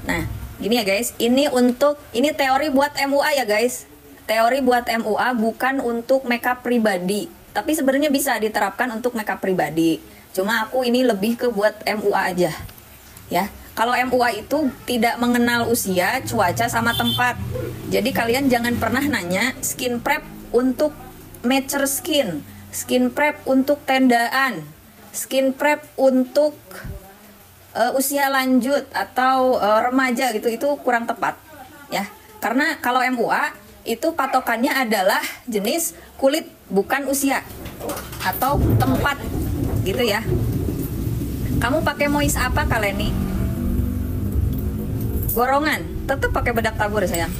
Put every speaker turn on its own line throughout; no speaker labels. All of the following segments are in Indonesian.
Nah, gini ya guys, ini teori buat MUA ya guys. Teori buat MUA bukan untuk makeup pribadi, tapi sebenarnya bisa diterapkan untuk makeup pribadi. Cuma aku ini lebih ke buat MUA aja. Ya, kalau MUA itu tidak mengenal usia, cuaca sama tempat. Jadi kalian jangan pernah nanya skin prep untuk mature skin prep untuk tendaan, skin prep untuk usia lanjut atau remaja gitu, itu kurang tepat ya. Karena kalau MUA itu patokannya adalah jenis kulit, bukan usia atau tempat gitu ya. Kamu pakai moist apa kalian nih? Gorongan, tetap pakai bedak tabur sayang.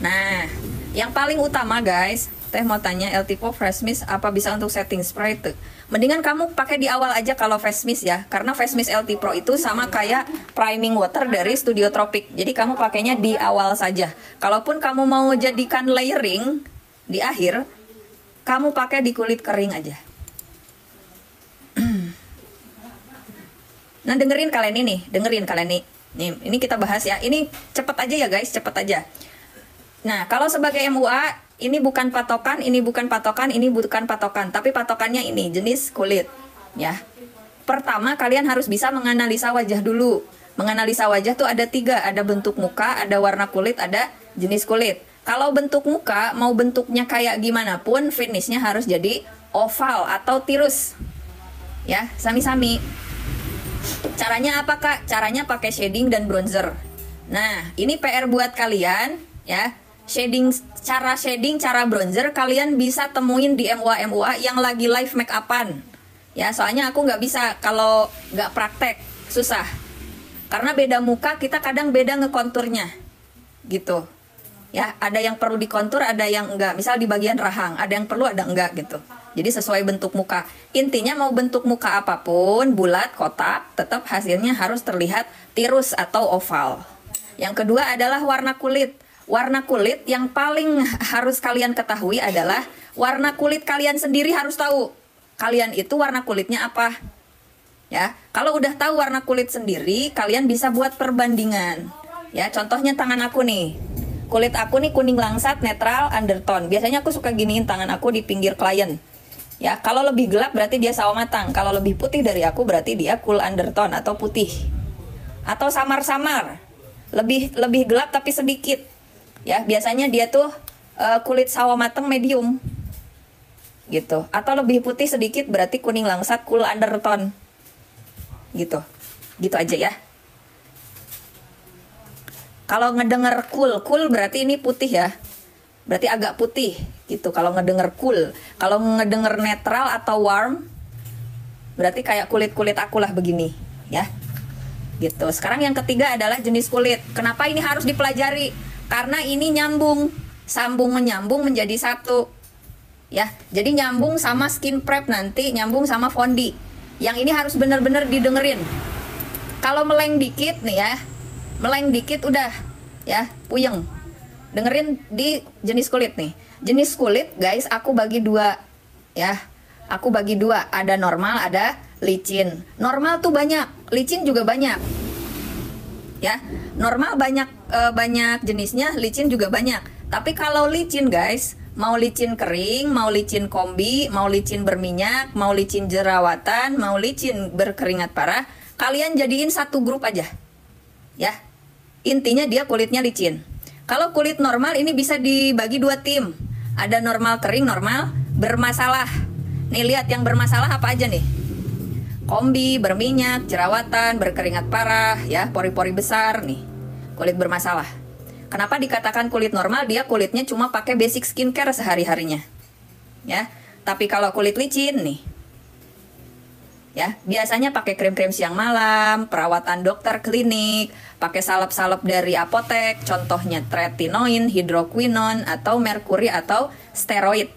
Nah, yang paling utama guys, Teh mau tanya LT Pop Fresh Mist apa bisa untuk setting spray tuh? Mendingan kamu pakai di awal aja kalau Fresh Mist ya, karena Fresh Mist LT Pro itu sama kayak priming water dari Studio Tropic. Jadi kamu pakainya di awal saja. Kalaupun kamu mau jadikan layering di akhir, kamu pakai di kulit kering aja. Nah, dengerin kalian nih. Ini kita bahas ya. Ini cepet aja ya guys, cepet aja. Nah, kalau sebagai MUA, ini bukan patokan, ini bukan patokan, tapi patokannya ini, jenis kulit, ya. Pertama, kalian harus bisa menganalisa wajah dulu. Menganalisa wajah tuh ada 3, ada bentuk muka, ada warna kulit, ada jenis kulit. Kalau bentuk muka, mau bentuknya kayak gimana pun, finishnya harus jadi oval atau tirus. Ya, sami-sami. Caranya apa kak? Caranya pakai shading dan bronzer. Nah, ini PR buat kalian, ya. Cara shading, cara bronzer kalian bisa temuin di MUA yang lagi live make upan. Ya, soalnya aku nggak bisa kalau nggak praktek, susah. Karena beda muka, kita kadang beda ngekonturnya, gitu. Ya, ada yang perlu dikontur, ada yang enggak. Misal di bagian rahang, ada yang perlu, ada enggak gitu. Jadi sesuai bentuk muka. Intinya mau bentuk muka apapun, bulat, kotak, tetap hasilnya harus terlihat tirus atau oval. Yang kedua adalah warna kulit. Warna kulit yang paling harus kalian ketahui adalah warna kulit kalian sendiri harus tahu. Kalian itu warna kulitnya apa? Ya, kalau udah tahu warna kulit sendiri, kalian bisa buat perbandingan. Ya, contohnya tangan aku nih. Kulit aku nih kuning langsat, netral, undertone. Biasanya aku suka giniin tangan aku di pinggir klien. Ya, kalau lebih gelap berarti dia sawo matang. Kalau lebih putih dari aku berarti dia cool undertone atau putih. Atau samar-samar. Lebih gelap tapi sedikit. Ya, biasanya dia tuh kulit sawo matang medium. Gitu. Atau lebih putih sedikit berarti kuning langsat cool undertone. Gitu. Gitu aja ya. Kalau ngedenger cool berarti ini putih ya. Berarti agak putih gitu kalau ngedenger cool. Kalau ngedenger netral atau warm berarti kayak kulit-kulit aku lah begini, ya. Gitu. Sekarang yang ketiga adalah jenis kulit. Kenapa ini harus dipelajari? Karena ini nyambung, sambung menyambung menjadi satu. Ya, jadi nyambung sama skin prep nanti, nyambung sama fondi. Yang ini harus benar-benar didengerin. Kalau meleng dikit nih ya, meleng dikit udah ya, puyeng. Dengerin di jenis kulit nih. Jenis kulit guys, aku bagi 2 ya. Aku bagi 2, ada normal, ada licin. Normal tuh banyak, licin juga banyak. Ya, normal banyak jenisnya, licin juga banyak. Tapi kalau licin guys, mau licin kering, mau licin kombi, mau licin berminyak, mau licin jerawatan, mau licin berkeringat parah, kalian jadiin satu grup aja. Ya. Intinya dia kulitnya licin. Kalau kulit normal ini bisa dibagi 2 tim. Ada normal kering, normal bermasalah. Nih lihat yang bermasalah apa aja nih? Kombi, berminyak, jerawatan, berkeringat parah, ya, pori-pori besar nih. Kulit bermasalah. Kenapa dikatakan kulit normal? Dia kulitnya cuma pakai basic skincare sehari-harinya. Ya. Tapi kalau kulit licin nih, ya, biasanya pakai krim-krim siang malam, perawatan dokter klinik, pakai salep-salep dari apotek, contohnya tretinoin, hidroquinone, atau merkuri atau steroid.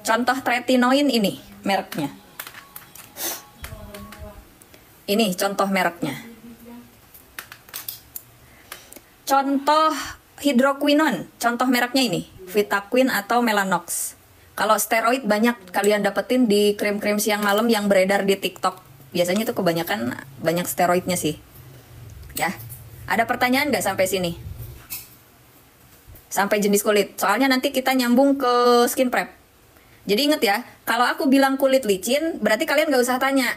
Contoh tretinoin ini mereknya. Ini contoh mereknya. Contoh hidroquinone, contoh mereknya ini, Vitaquin atau Melanox. Kalau steroid banyak kalian dapetin di krim-krim siang malam yang beredar di TikTok. Biasanya itu kebanyakan banyak steroidnya sih. Ya. Ada pertanyaan nggak sampai sini? Sampai jenis kulit. Soalnya nanti kita nyambung ke skin prep. Jadi inget ya, kalau aku bilang kulit licin, berarti kalian nggak usah tanya.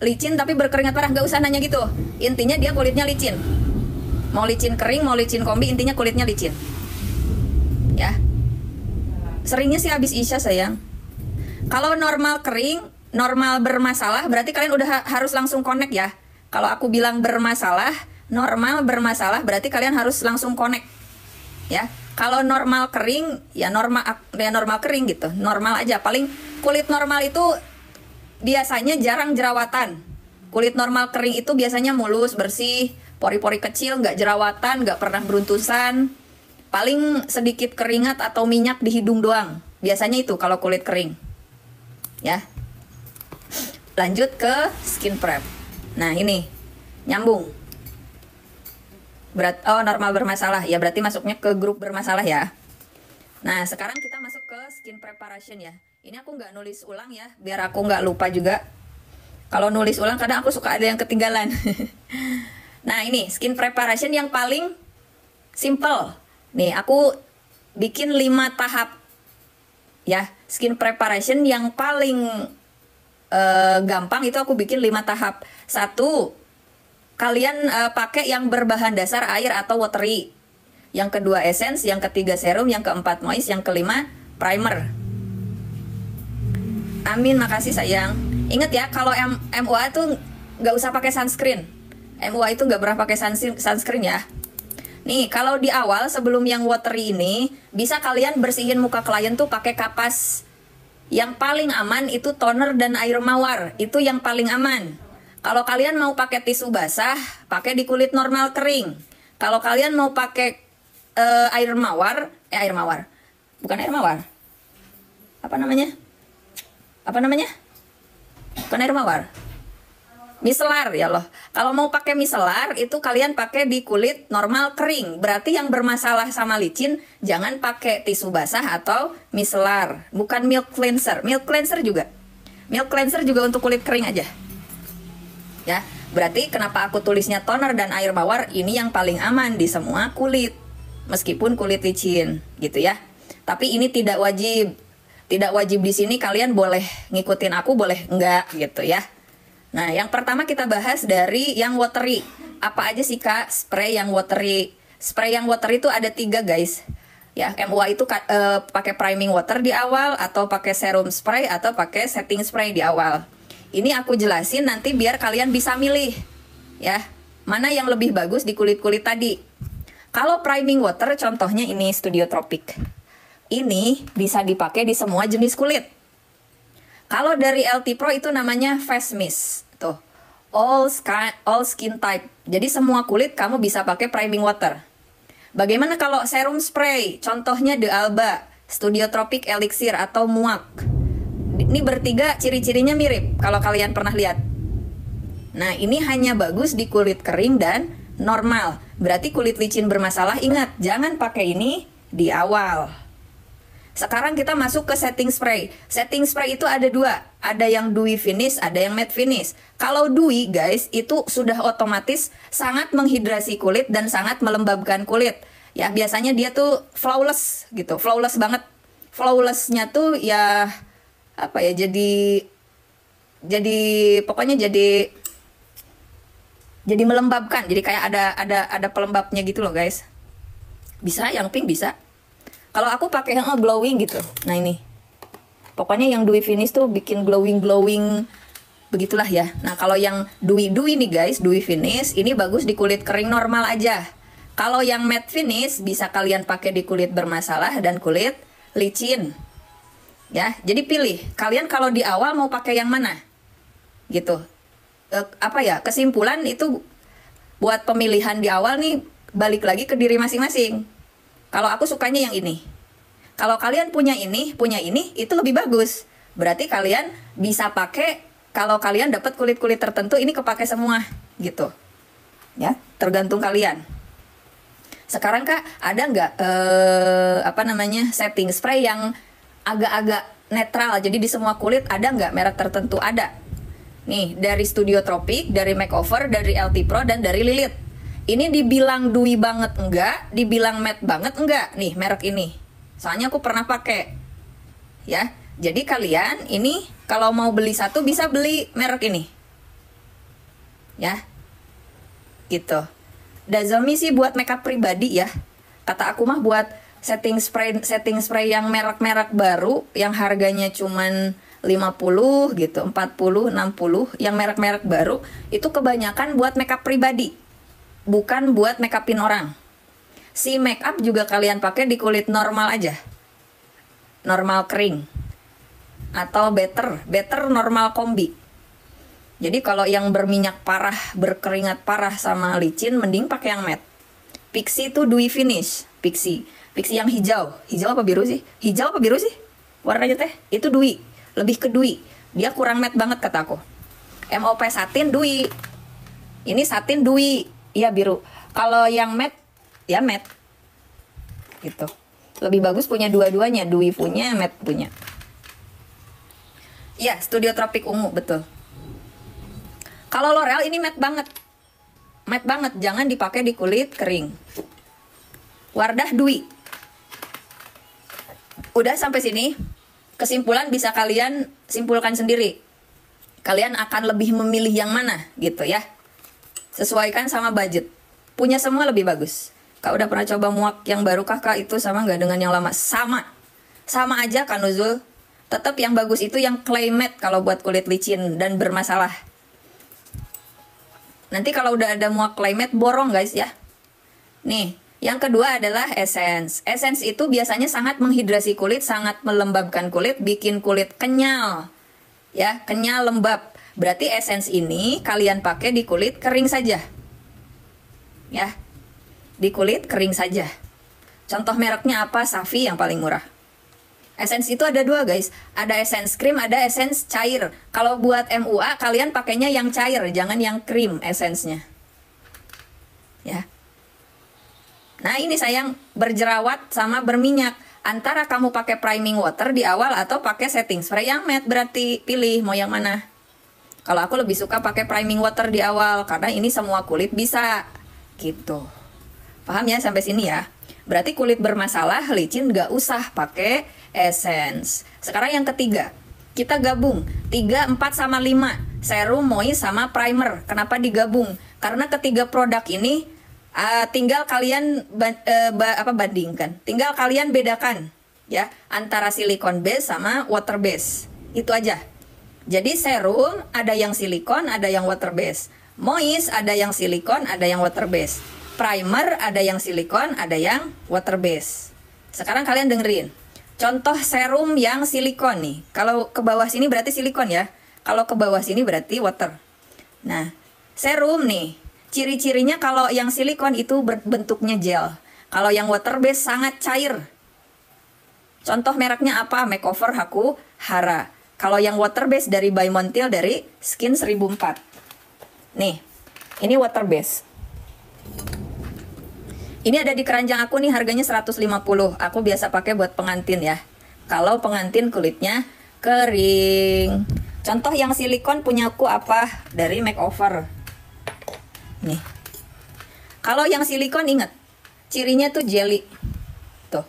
Licin tapi berkeringat parah, nggak usah nanya gitu. Intinya dia kulitnya licin. Mau licin kering, mau licin kombi, intinya kulitnya licin. Ya. Seringnya sih habis isya sayang. Kalau normal kering, normal bermasalah, berarti kalian udah harus langsung connect ya. Kalau aku bilang bermasalah, normal bermasalah, berarti kalian harus langsung connect. Ya. Kalau normal kering, ya normal kering gitu. Normal aja. Paling kulit normal itu biasanya jarang jerawatan. Kulit normal kering itu biasanya mulus, bersih, pori-pori kecil, nggak jerawatan, nggak pernah beruntusan. Paling sedikit keringat atau minyak di hidung doang. Biasanya itu kalau kulit kering. Ya. Lanjut ke skin prep. Nah, ini nyambung. Normal bermasalah. Ya berarti masuknya ke grup bermasalah ya. Nah, sekarang kita masuk ke skin preparation ya. Ini aku nggak nulis ulang ya, biar aku nggak lupa juga. Kalau nulis ulang kadang aku suka ada yang ketinggalan. Nah, ini skin preparation yang paling simple. Nih, aku bikin 5 tahap. Ya, skin preparation yang paling gampang itu aku bikin 5 tahap. 1, kalian pakai yang berbahan dasar air atau watery. Yang kedua essence, yang ketiga serum, yang keempat moist, yang kelima primer. Amin, makasih sayang. Ingat ya, kalau MUA tuh nggak usah pakai sunscreen. MUA itu nggak pernah pakai sunscreen ya. Nih, kalau di awal sebelum yang watery ini, bisa kalian bersihin muka klien tuh pakai kapas. Yang paling aman itu toner dan air mawar, itu yang paling aman. Kalau kalian mau pakai tisu basah, pakai di kulit normal kering. Kalau kalian mau pakai air mawar, bukan air mawar. Apa namanya? Bukan air mawar. Micellar ya loh. Kalau mau pakai micellar itu kalian pakai di kulit normal kering. Berarti yang bermasalah sama licin jangan pakai tisu basah atau micellar. Bukan milk cleanser. Milk cleanser juga untuk kulit kering aja. Ya, berarti kenapa aku tulisnya toner dan air mawar, ini yang paling aman di semua kulit. Meskipun kulit licin gitu ya. Tapi ini tidak wajib. Tidak wajib di sini, kalian boleh ngikutin aku, boleh enggak gitu ya. Nah, yang pertama kita bahas dari yang watery. Apa aja sih Kak spray yang watery? Spray yang watery itu ada 3 guys. Ya, MUA itu pakai priming water di awal, atau pakai serum spray, atau pakai setting spray di awal. Ini aku jelasin nanti biar kalian bisa milih. Ya, mana yang lebih bagus di kulit-kulit tadi. Kalau priming water contohnya ini Studio Tropic. Ini bisa dipakai di semua jenis kulit. Kalau dari LT Pro itu namanya Face Mist. Tuh, all skin type. Jadi semua kulit kamu bisa pakai priming water. Bagaimana kalau serum spray? Contohnya The Alba, Studio Tropic Elixir, atau Muak. Ini bertiga ciri-cirinya mirip kalau kalian pernah lihat. Nah, ini hanya bagus di kulit kering dan normal. Berarti kulit licin bermasalah, ingat, jangan pakai ini di awal. Sekarang kita masuk ke setting spray. Setting spray itu ada 2. Ada yang dewy finish, ada yang matte finish. Kalau dewy guys, itu sudah otomatis sangat menghidrasi kulit dan sangat melembabkan kulit. Ya, biasanya dia tuh flawless gitu. Flawless banget. Flawlessnya tuh ya apa ya, jadi pokoknya jadi melembabkan. Jadi kayak ada pelembabnya gitu loh guys. Bisa yang pink bisa. Kalau aku pakai yang glowing gitu. Nah ini. Pokoknya yang dewy finish tuh bikin glowing begitulah ya. Nah, kalau yang dewy nih guys, dewy finish ini bagus di kulit kering normal aja. Kalau yang matte finish bisa kalian pakai di kulit bermasalah dan kulit licin. Ya, jadi pilih. Kalian kalau di awal mau pakai yang mana? Gitu. Kesimpulan itu buat pemilihan di awal nih balik lagi ke diri masing-masing. Kalau aku sukanya yang ini. Kalau kalian punya ini, itu lebih bagus. Berarti kalian bisa pakai kalau kalian dapat kulit-kulit tertentu ini kepake semua gitu. Ya, tergantung kalian. Sekarang Kak, ada nggak setting spray yang agak-agak netral, jadi di semua kulit ada nggak merek tertentu? Ada. Nih, dari Studio Tropic, dari Makeover, dari LT Pro, dan dari Lilith. Ini dibilang dewy banget enggak, dibilang matte banget enggak. Nih merek ini, soalnya aku pernah pakai. Ya, jadi kalian ini kalau mau beli satu bisa beli merek ini. Ya, gitu. Dazami sih buat makeup pribadi ya. Kata aku mah buat setting spray yang merek-merek baru yang harganya cuman 50 gitu, 40, 60 yang merek-merek baru itu kebanyakan buat makeup pribadi. Bukan buat makeupin orang. Si makeup juga kalian pakai di kulit normal aja. Normal kering. Atau better normal kombi. Jadi kalau yang berminyak parah, berkeringat parah sama licin mending pakai yang matte. Pixi itu dewy finish, Pixi yang hijau. Hijau apa biru sih? Hijau apa biru sih? Warnanya teh, itu dewy. Lebih ke dewy. Dia kurang matte banget kata aku. MOP satin dewy. Ini satin dewy. Iya biru. Kalau yang matte, ya matte. Gitu. Lebih bagus punya dua-duanya. Dewy punya, matte punya. Iya, Studio Tropik ungu, betul. Kalau L'Oreal ini matte banget. Matte banget, jangan dipakai di kulit kering. Wardah dewy. Udah sampai sini. Kesimpulan bisa kalian simpulkan sendiri. Kalian akan lebih memilih yang mana gitu ya. Sesuaikan sama budget. Punya semua lebih bagus. Kak udah pernah coba muak yang baru kak itu sama nggak dengan yang lama? Sama. Sama aja kan Nuzul. Tetap yang bagus itu yang clay matte kalau buat kulit licin dan bermasalah. Nanti kalau udah ada muak clay matte borong guys ya. Nih. Yang kedua adalah essence. Essence itu biasanya sangat menghidrasi kulit, sangat melembabkan kulit, bikin kulit kenyal. Ya, kenyal, lembab. Berarti essence ini kalian pakai di kulit kering saja. Ya. Di kulit kering saja. Contoh mereknya apa? Safi yang paling murah. Essence itu ada dua guys. Ada essence cream, ada essence cair. Kalau buat MUA kalian pakainya yang cair, jangan yang cream essence-nya. Ya. Nah ini sayang, berjerawat sama berminyak. Antara kamu pakai priming water di awal atau pakai setting spray yang matte, berarti pilih mau yang mana. Kalau aku lebih suka pakai priming water di awal karena ini semua kulit bisa. Gitu. Paham ya sampai sini ya? Berarti kulit bermasalah, licin gak usah pakai essence. Sekarang yang ketiga, kita gabung 3, 4 sama 5. Serum, moist sama primer. Kenapa digabung? Karena ketiga produk ini tinggal kalian bandingkan, tinggal kalian bedakan ya antara silikon base sama water base, itu aja. Jadi serum ada yang silikon, ada yang water base. Moist ada yang silikon, ada yang water base. Primer ada yang silikon, ada yang water base. Sekarang kalian dengerin contoh serum yang silikon nih. Kalau ke bawah sini berarti silikon ya, kalau ke bawah sini berarti water. Nah serum nih, ciri-cirinya kalau yang silikon itu bentuknya gel. Kalau yang water base sangat cair. Contoh mereknya apa? Makeover Haku Hara. Kalau yang water base dari By Montil dari Skin 1004. Nih, ini water base. Ini ada di keranjang aku nih, harganya 150. Aku biasa pakai buat pengantin ya. Kalau pengantin kulitnya kering. Contoh yang silikon punyaku apa? Dari Makeover. Nih. Kalau yang silikon ingat, cirinya tuh jelly. Tuh.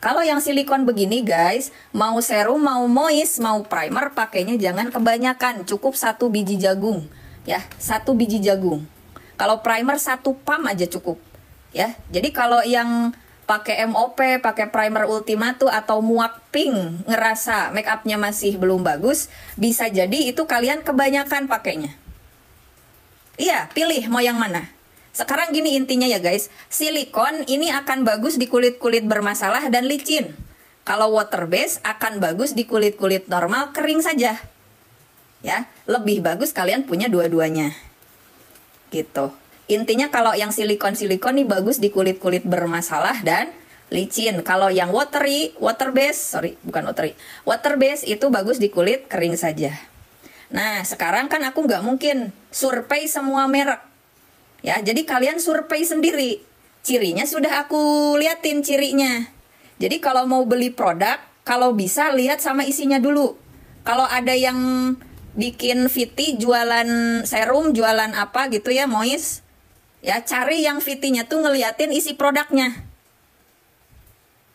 Kalau yang silikon begini guys, mau serum, mau moist, mau primer, pakainya jangan kebanyakan. Cukup 1 biji jagung. Ya, 1 biji jagung. Kalau primer 1 pump aja cukup. Ya, jadi kalau yang pakai MOP, pakai primer Ultimate atau muak pink, ngerasa make upnya masih belum bagus, bisa jadi itu kalian kebanyakan pakainya. Iya, pilih mau yang mana. Sekarang gini intinya ya guys, silikon ini akan bagus di kulit-kulit bermasalah dan licin. Kalau water base akan bagus di kulit-kulit normal kering saja. Ya, lebih bagus kalian punya dua-duanya. Gitu. Intinya kalau yang silikon-silikon nih bagus di kulit-kulit bermasalah dan licin. Kalau yang water base itu bagus di kulit kering saja. Nah, sekarang kan aku nggak mungkin survei semua merek. Ya, jadi kalian survei sendiri. Cirinya sudah aku liatin cirinya. Jadi kalau mau beli produk, kalau bisa lihat sama isinya dulu. Kalau ada yang bikin Viti jualan serum, jualan apa gitu ya, moist. Ya, cari yang VT-nya tuh ngeliatin isi produknya.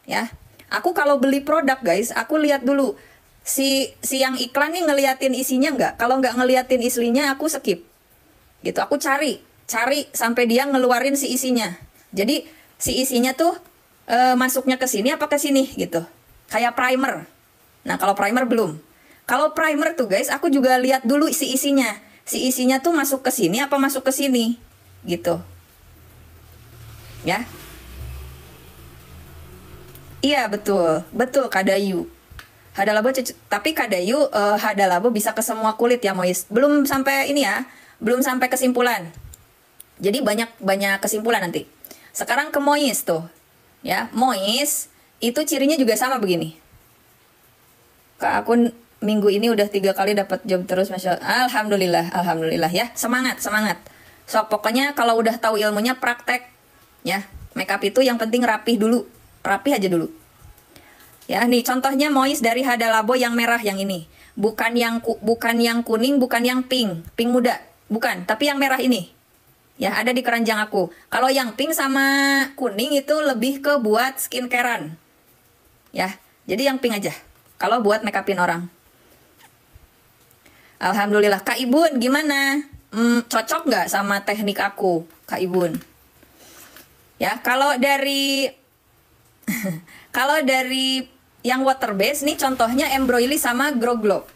Ya, aku kalau beli produk guys, aku lihat dulu si yang iklan nih ngeliatin isinya nggak. Kalau nggak ngeliatin isinya, aku skip. Gitu, aku cari sampai dia ngeluarin si isinya. Jadi si isinya tuh masuknya ke sini apa ke sini gitu. Kayak primer. Nah, kalau primer belum. Kalau primer tuh guys, aku juga lihat dulu si isinya. Si isinya tuh masuk ke sini apa masuk ke sini gitu. Ya. Iya, betul. Betul Kak Dayu. Hada Labo tapi Kak Dayu Hada Labo bisa ke semua kulit ya Mois. Belum sampai ini ya. Belum sampai kesimpulan. Jadi banyak kesimpulan nanti. Sekarang ke Mois tuh. Ya, Mois itu cirinya juga sama begini. Kak, aku minggu ini udah 3 kali dapat job terus, Masya Allah. Alhamdulillah ya. Semangat. So, pokoknya kalau udah tahu ilmunya praktek. Ya, makeup itu yang penting rapih dulu. Rapih aja dulu. Ya, nih contohnya Mois dari Hada Labo yang merah yang ini. Bukan yang kuning, bukan yang pink muda. Bukan, tapi yang merah ini. Ya, ada di keranjang aku. Kalau yang pink sama kuning itu lebih ke buat skincarean. Ya, jadi yang pink aja. Kalau buat makeupin orang. Alhamdulillah. Kak Ibun, gimana? Cocok nggak sama teknik aku, Kak Ibun? Ya, kalau dari yang water base nih contohnya Embroily sama Grow Glow.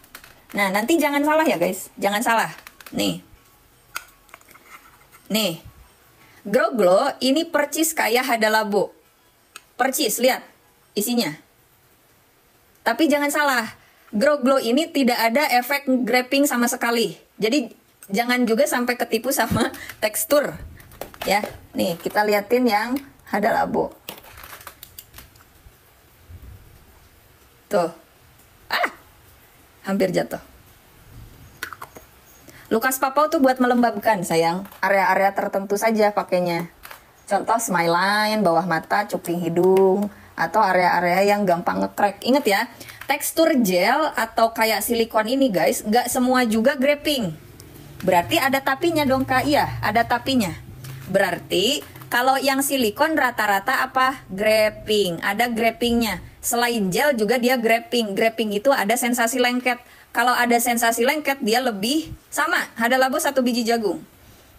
Nah, nanti jangan salah ya guys. Jangan salah. Nih. Grow Glow ini percis kayak Hada Labo. Percis, lihat isinya. Tapi jangan salah. Grow Glow ini tidak ada efek graping sama sekali. Jadi jangan juga sampai ketipu sama tekstur. Ya, nih kita liatin yang Hada Labo. Tuh. Hampir jatuh. Lukas Papau tuh buat melembabkan sayang. Area-area tertentu saja pakainya. Contoh smile line, bawah mata, cuping hidung, atau area-area yang gampang nge-crack. Ingat ya, tekstur gel atau kayak silikon ini guys, nggak semua juga graping. Berarti ada tapinya dong Kak. Iya, ada tapinya. Berarti kalau yang silikon rata-rata apa? Graping. Ada grapingnya. Selain gel juga dia graping. Graping itu ada sensasi lengket. Kalau ada sensasi lengket dia lebih sama. Hada Labo 1 biji jagung.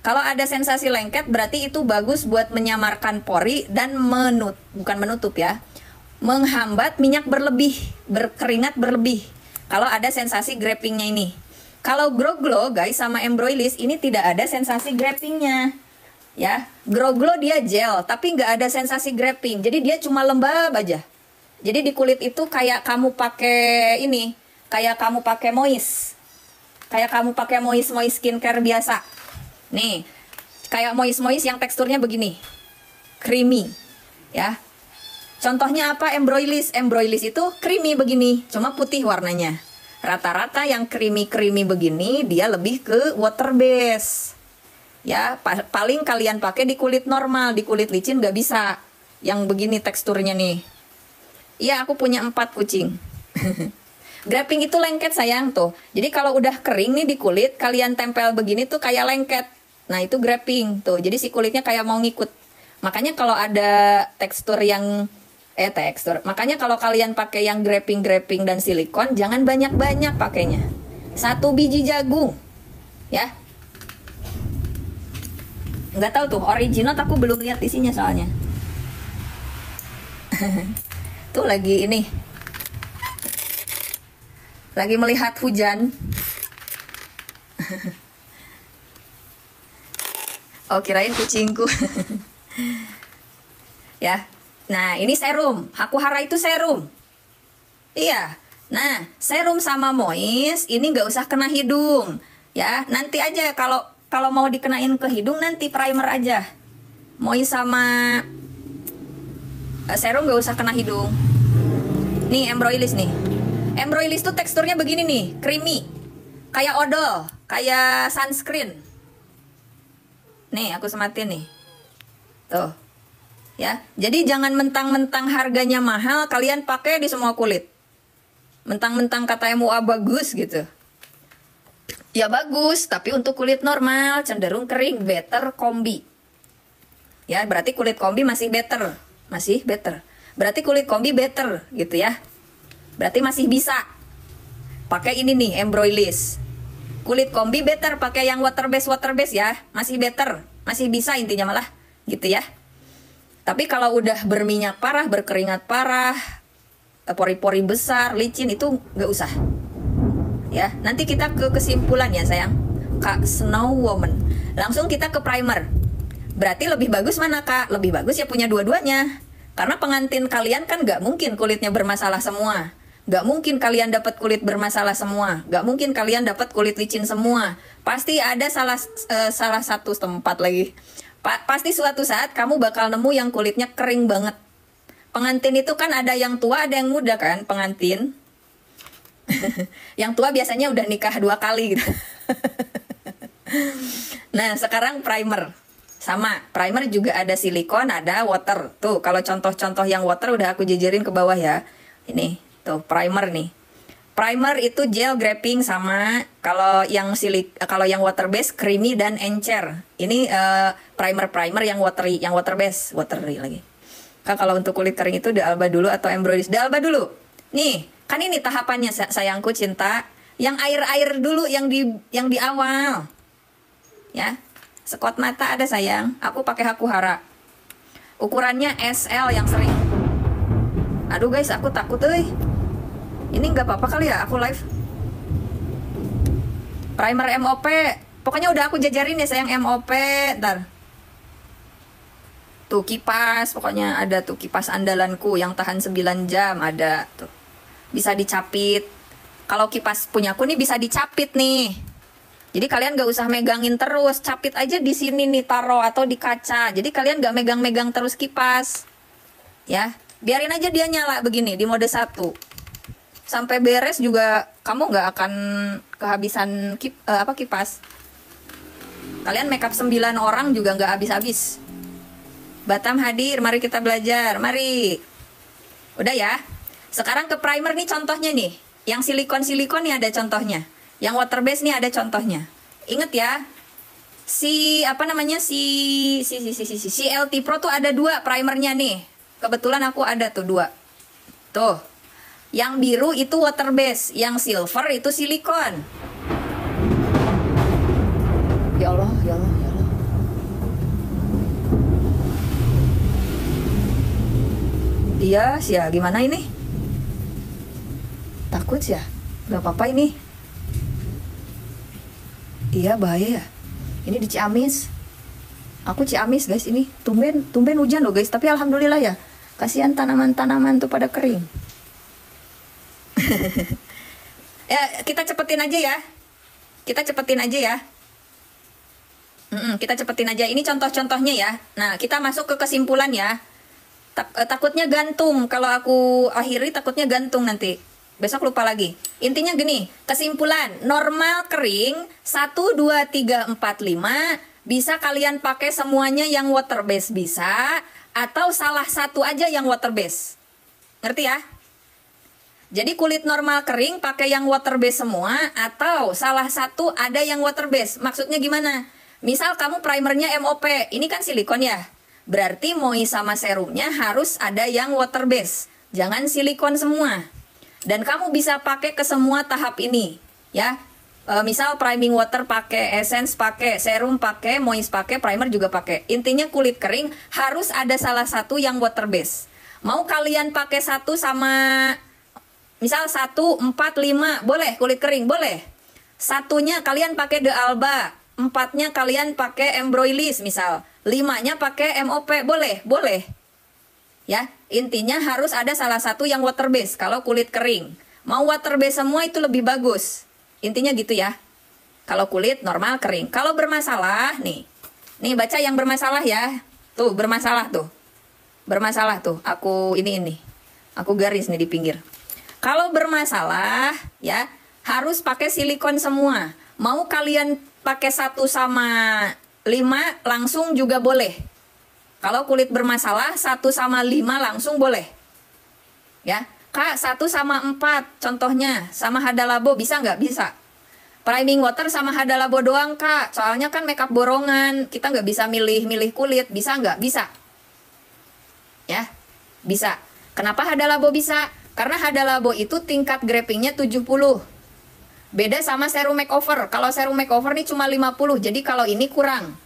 Kalau ada sensasi lengket berarti itu bagus buat menyamarkan pori dan bukan menutup ya. Menghambat minyak berlebih, berkeringat berlebih. Kalau ada sensasi grapingnya ini. Kalau Grow Glow guys sama Embroilis ini tidak ada sensasi grapingnya. Ya, Grow Glow dia gel tapi nggak ada sensasi graping. Jadi dia cuma lembab aja. Jadi di kulit itu kayak kamu pakai ini, kayak kamu pakai Mois. Kayak kamu pakai Mois skincare biasa. Nih, kayak Mois yang teksturnya begini. Creamy. Ya. Contohnya apa? Embroilis. Embroilis itu creamy begini, cuma putih warnanya. Rata-rata yang creamy begini dia lebih ke water base. Ya, paling kalian pakai di kulit normal, di kulit licin nggak bisa. Yang begini teksturnya nih. Iya, aku punya 4 kucing. Graping itu lengket sayang tuh. Jadi kalau udah kering nih di kulit, kalian tempel begini tuh kayak lengket. Nah, itu graping tuh. Jadi si kulitnya kayak mau ngikut. Makanya kalau ada tekstur yang makanya kalau kalian pakai yang graping dan silikon, jangan banyak-banyak pakainya. 1 biji jagung. Ya. Nggak tahu tuh, original aku belum lihat isinya soalnya. Tuh lagi ini. Lagi melihat hujan. Oh, kirain kucingku. Ya. Nah, ini serum. Hakuhara itu serum. Iya. Nah, serum sama Mois ini nggak usah kena hidung. Ya, nanti aja kalau mau dikenain ke hidung nanti primer aja. Mois sama serum nggak usah kena hidung. Nih Embroilis nih. Embroilis tuh teksturnya begini nih, creamy. Kayak odol, kayak sunscreen. Nih, aku sematin nih. Tuh. Ya, jadi jangan mentang-mentang harganya mahal kalian pakai di semua kulit. Mentang-mentang kata MUA bagus gitu. Ya bagus, tapi untuk kulit normal cenderung kering, better kombi. Ya, berarti kulit kombi masih better. Masih better. Berarti kulit kombi better gitu ya. Berarti masih bisa. Pakai ini nih, embroilis. Kulit kombi better pakai yang water base ya. Masih better. Masih bisa intinya malah gitu ya. Tapi kalau udah berminyak parah, berkeringat parah, pori-pori besar, licin itu nggak usah. Ya, nanti kita ke kesimpulan ya sayang. Kak Snow Woman. Langsung kita ke primer. Berarti lebih bagus mana Kak? Lebih bagus ya punya dua-duanya. Karena pengantin kalian kan nggak mungkin kulitnya bermasalah semua. Nggak mungkin kalian dapat kulit bermasalah semua. Nggak mungkin kalian dapat kulit licin semua. Pasti ada salah satu tempat lagi. Pasti suatu saat kamu bakal nemu yang kulitnya kering banget. Pengantin itu kan ada yang tua, ada yang muda kan pengantin. Yang tua biasanya udah nikah 2 kali gitu. Nah sekarang primer. Sama, primer juga ada silikon, ada water. Tuh, kalau contoh-contoh yang water udah aku jejerin ke bawah ya. Ini, tuh primer nih. Primer itu gel graping sama kalau yang water base creamy dan encer. Ini primer yang water base, watery lagi. Kak, kalau untuk kulit kering itu D'Alba dulu atau embroilis? D'Alba dulu. Nih, kan ini tahapannya sayangku cinta. Yang air-air dulu yang di awal. Ya. Sekot mata ada sayang, aku pakai Hakuhara. Ukurannya SL yang sering. Aduh guys, aku takut deh. Ini nggak apa-apa kali ya aku live. Primer MOP, pokoknya udah aku jajarin ya sayang MOP. Ntar. Tuh kipas, pokoknya ada tuh kipas andalanku yang tahan 9 jam ada tuh. Bisa dicapit. Kalau kipas punyaku nih bisa dicapit nih. Jadi kalian gak usah megangin terus, capit aja di sini nih taruh atau di kaca. Jadi kalian gak megang-megang terus kipas. Ya, biarin aja dia nyala begini di mode 1. Sampai beres juga kamu gak akan kehabisan kipas. Kalian makeup 9 orang juga gak habis-habis. Batam hadir, mari kita belajar, mari. Udah ya. Sekarang ke primer nih contohnya nih. Yang silikon-silikon nih ada contohnya. Yang water base nih ada contohnya. Ingat ya. Si LT Pro tuh ada 2 primernya nih. Kebetulan aku ada tuh 2. Tuh. Yang biru itu water base, yang silver itu silikon. Ya Allah, ya Allah, ya Allah. Dia sih ya, gimana ini? Takut ya? Gak apa-apa ini. Iya bahaya ya. Ini di Ciamis. Aku Ciamis guys ini. Tumben hujan loh guys. Tapi alhamdulillah ya. Kasihan tanaman-tanaman tuh pada kering. Ya kita cepetin aja ya. Kita cepetin aja ya. Kita cepetin aja. Ini contoh-contohnya ya. Nah kita masuk ke kesimpulan ya. Takutnya gantung. Kalau aku akhiri takutnya gantung nanti. Besok lupa lagi. Intinya gini, kesimpulan, normal kering 1, 2, 3, 4, 5 bisa kalian pakai semuanya yang water base bisa, atau salah satu aja yang water base. Ngerti ya? Jadi kulit normal kering pakai yang water base semua, atau salah satu ada yang water base. Maksudnya gimana? Misal kamu primernya MOP, ini kan silikon ya. Berarti moist sama serumnya harus ada yang water base. Jangan silikon semua. Dan kamu bisa pakai ke semua tahap ini, ya. Misal priming water pakai, essence pakai, serum pakai, moist pakai, primer juga pakai. Intinya kulit kering harus ada salah satu yang water base. Mau kalian pakai satu sama, misal 1, 4, 5, boleh kulit kering, boleh. Satunya kalian pakai D'Alba, 4-nya kalian pakai embroilis misal, 5-nya pakai MOP, boleh, boleh. Ya, intinya harus ada salah satu yang water base kalau kulit kering. Mau water base semua itu lebih bagus. Intinya gitu ya. Kalau kulit normal kering. Kalau bermasalah nih. Nih baca yang bermasalah ya. Tuh, bermasalah tuh. Bermasalah tuh. Aku ini. Aku garis nih di pinggir. Kalau bermasalah ya, harus pakai silikon semua. Mau kalian pakai 1 sama 5 langsung juga boleh. Kalau kulit bermasalah 1 sama 5 langsung boleh. Ya, Kak 1 sama 4 contohnya sama Hada Labo bisa nggak? Bisa. Priming water sama Hada Labo doang kak. Soalnya kan makeup borongan. Kita nggak bisa milih-milih kulit. Bisa nggak? Bisa. Ya, bisa. Kenapa Hada Labo bisa? Karena Hada Labo itu tingkat grapingnya 70. Beda sama serum makeover. Kalau serum makeover nih cuma 50. Jadi kalau ini kurang.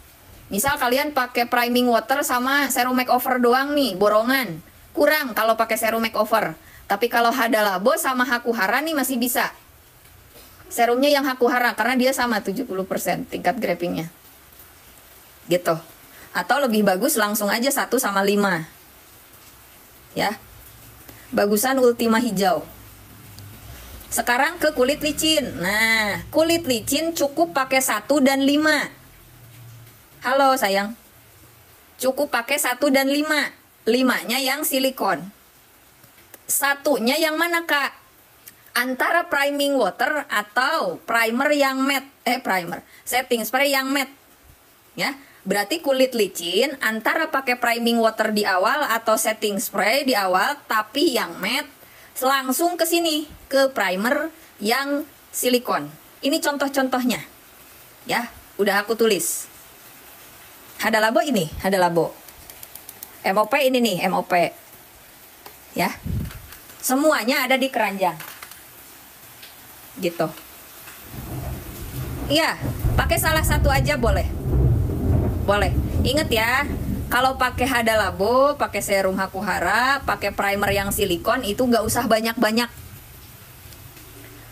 Misal kalian pakai priming water sama serum makeover doang nih, borongan. Kurang kalau pakai serum makeover. Tapi kalau Hada Labo sama Hakuhara nih masih bisa. Serumnya yang Hakuhara karena dia sama 70% tingkat grapingnya. Gitu. Atau lebih bagus langsung aja 1 sama 5. Ya. Bagusan Ultima hijau. Sekarang ke kulit licin. Nah, kulit licin cukup pakai 1 dan 5. Halo sayang. Cukup pakai 1 dan 5. 5-nya yang silikon. 1-nya yang mana kak? Antara priming water atau primer yang matte. Setting spray yang matte. Ya, berarti kulit licin antara pakai priming water di awal atau setting spray di awal tapi yang matte, langsung ke sini ke primer yang silikon. Ini contoh-contohnya. Ya, udah aku tulis. Hada Labo ini, Hada Labo. MOP ini nih, MOP. Ya. Semuanya ada di keranjang. Gitu. Iya, pakai salah satu aja boleh. Boleh. Ingat ya, kalau pakai Hada Labo, pakai serum Hakuhara, pakai primer yang silikon itu nggak usah banyak-banyak.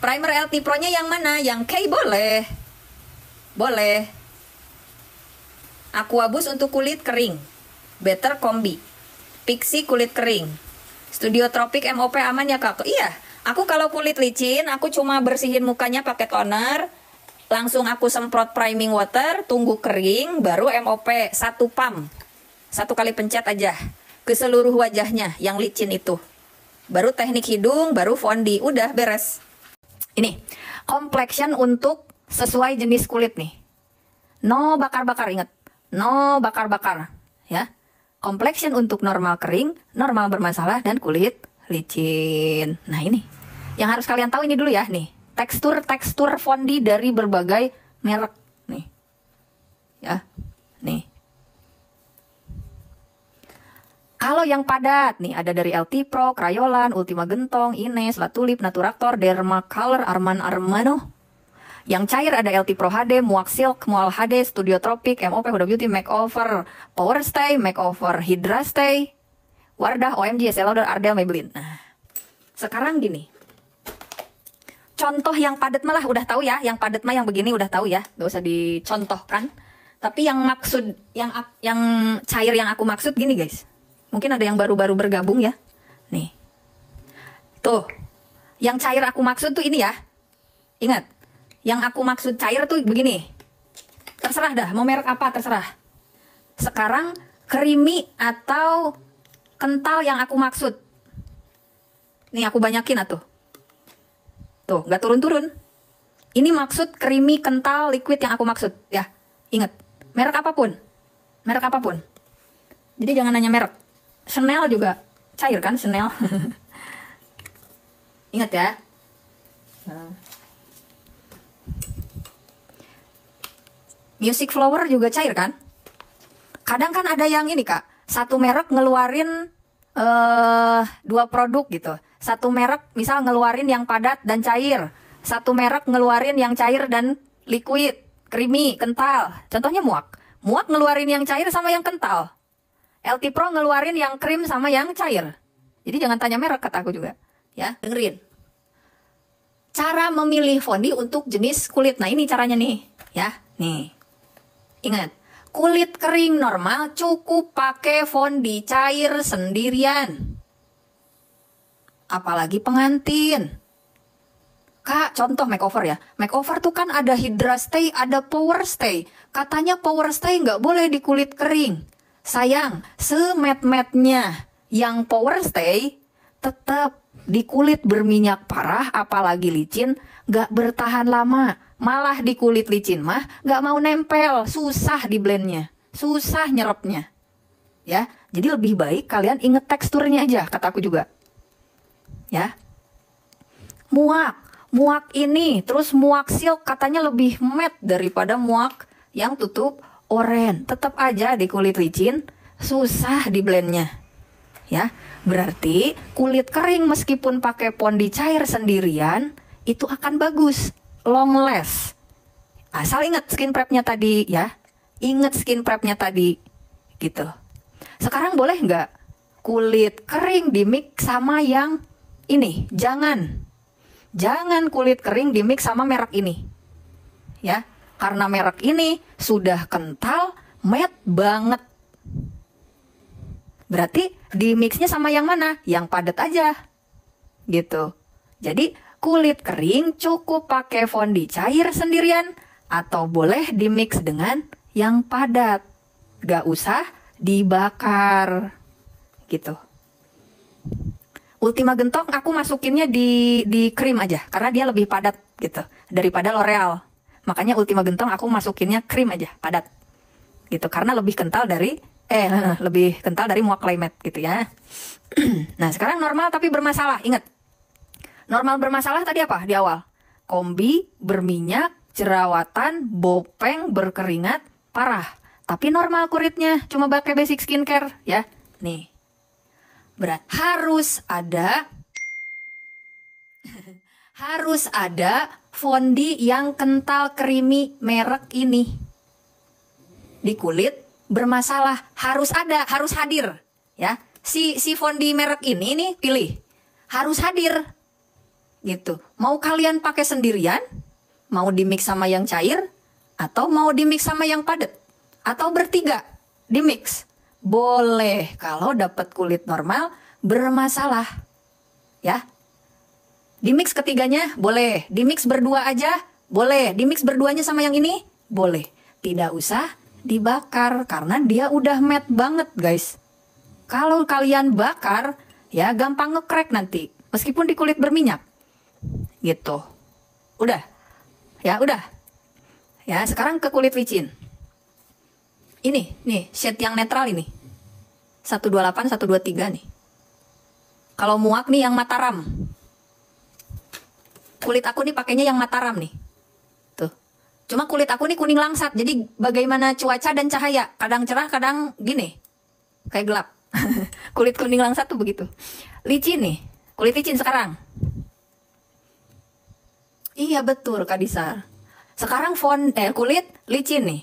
Primer LT Pro-nya yang mana? Yang K boleh. Boleh. Aquabus untuk kulit kering. Better Kombi. Pixi kulit kering. Studio Tropic MOP aman ya kak? Iya. Aku kalau kulit licin, aku cuma bersihin mukanya pakai toner, langsung aku semprot priming water, tunggu kering, baru MOP 1 pump. 1 kali pencet aja ke seluruh wajahnya yang licin itu. Baru teknik hidung, baru fondi, udah beres. Ini, complexion untuk sesuai jenis kulit nih. No bakar-bakar, ingat. No bakar-bakar, ya. Complexion untuk normal kering, normal bermasalah, dan kulit licin. Nah ini yang harus kalian tahu ini dulu ya nih. Tekstur fondi dari berbagai merek nih. Ya. Nih. Kalau yang padat nih ada dari LT Pro, Crayolan, Ultima Gentong, Ines, La Tulip, Naturactor, Dermacolor, Arman Armano. Yang cair ada LT Pro HD, Muak Silk, Mual HD, Studio Tropic, MOP, Huda Beauty, Makeover, Power Stay, Makeover, Hydra Stay, Wardah, OMG, Estée Lauder, Ardell, Maybelline. Nah, sekarang gini. Contoh yang padat malah udah tahu ya, yang padat mah yang begini udah tahu ya, gak usah dicontohkan. Tapi yang maksud, yang cair yang aku maksud gini guys. Mungkin ada yang baru-baru bergabung ya. Nih. Tuh. Yang cair aku maksud tuh ini ya. Ingat. Yang aku maksud cair tuh begini. Terserah dah, mau merek apa terserah. Sekarang creamy atau kental yang aku maksud. Nih aku banyakin atuh. Tuh, nggak turun-turun. Ini maksud creamy, kental, liquid yang aku maksud. Ya, ingat. Merek apapun. Merek apapun. Jadi jangan nanya merek. Chanel juga cair kan, Chanel. Ingat ya. Music Flower juga cair kan. Kadang kan ada yang ini kak. Satu merek ngeluarin 2 produk gitu. Satu merek misal ngeluarin yang padat dan cair. Satu merek ngeluarin yang cair dan liquid, creamy, kental. Contohnya Muak. Muak ngeluarin yang cair sama yang kental. LT Pro ngeluarin yang krim sama yang cair. Jadi jangan tanya merek kata aku juga. Ya, dengerin. Cara memilih fondi untuk jenis kulit. Nah ini caranya nih. Ya, nih. Ingat. Kulit kering normal cukup pakai fondi cair sendirian. Apalagi pengantin. Kak, contoh makeover ya. Makeover tuh kan ada Hydra Stay, ada Power Stay. Katanya Power Stay nggak boleh di kulit kering. Sayang, semet-metnya yang Power Stay tetap di kulit berminyak parah, apalagi licin, nggak bertahan lama. Malah di kulit licin mah nggak mau nempel, susah di blendnya, susah nyerapnya. Ya, jadi lebih baik kalian inget teksturnya aja, kataku juga. Ya, Muak, muak ini, terus muak silk katanya lebih matte daripada muak yang tutup oren. Tetap aja di kulit licin susah di blendnya. Ya, berarti kulit kering meskipun pakai fondi cair sendirian itu akan bagus, long last. Asal ingat skin prepnya tadi ya. Ingat skin prepnya tadi gitu. Sekarang boleh nggak kulit kering di mix sama yang ini? Jangan kulit kering di mix sama merek ini. Ya, karena merek ini sudah kental, matte banget. Berarti di mixnya sama yang mana? Yang padat aja. Gitu. Jadi kulit kering cukup pakai fondi cair sendirian atau boleh di mix dengan yang padat. Gak usah dibakar. Gitu. Ultima Gentong aku masukinnya di krim aja karena dia lebih padat gitu daripada L'Oreal. Makanya Ultima Gentong aku masukinnya krim aja, padat. Gitu karena lebih kental dari lebih kental dari muak clay matte gitu ya. Nah, sekarang normal tapi bermasalah. Ingat. Normal bermasalah tadi apa di awal? Kombi, berminyak, jerawatan, bopeng, berkeringat, parah. Tapi normal kulitnya, cuma pakai basic skincare ya. Nih. Harus ada fondi yang kental creamy merek ini. Di kulit bermasalah harus ada, harus hadir ya. Si fondi merek ini nih pilih. Harus hadir. Gitu. Mau kalian pakai sendirian, mau di mix sama yang cair atau mau di mix sama yang padat atau bertiga di mix. Boleh kalau dapat kulit normal bermasalah. Ya. Di mix ketiganya boleh, di mix berdua aja boleh, di mix berduanya sama yang ini boleh. Tidak usah dibakar karena dia udah matte banget guys. Kalau kalian bakar ya gampang nge-crack nanti meskipun di kulit berminyak. Gitu. Udah. Ya udah. Ya sekarang ke kulit licin. Ini nih shade yang netral ini. 128 123 nih. Kalau muak nih yang Mataram. Kulit aku nih pakainya yang Mataram nih. Tuh. Cuma kulit aku nih kuning langsat. Jadi bagaimana cuaca dan cahaya. Kadang cerah, kadang gini. Kayak gelap. Kulit kuning langsat tuh begitu. Licin nih. Kulit licin sekarang. Iya betul Kak Disa. Sekarang kulit licin nih.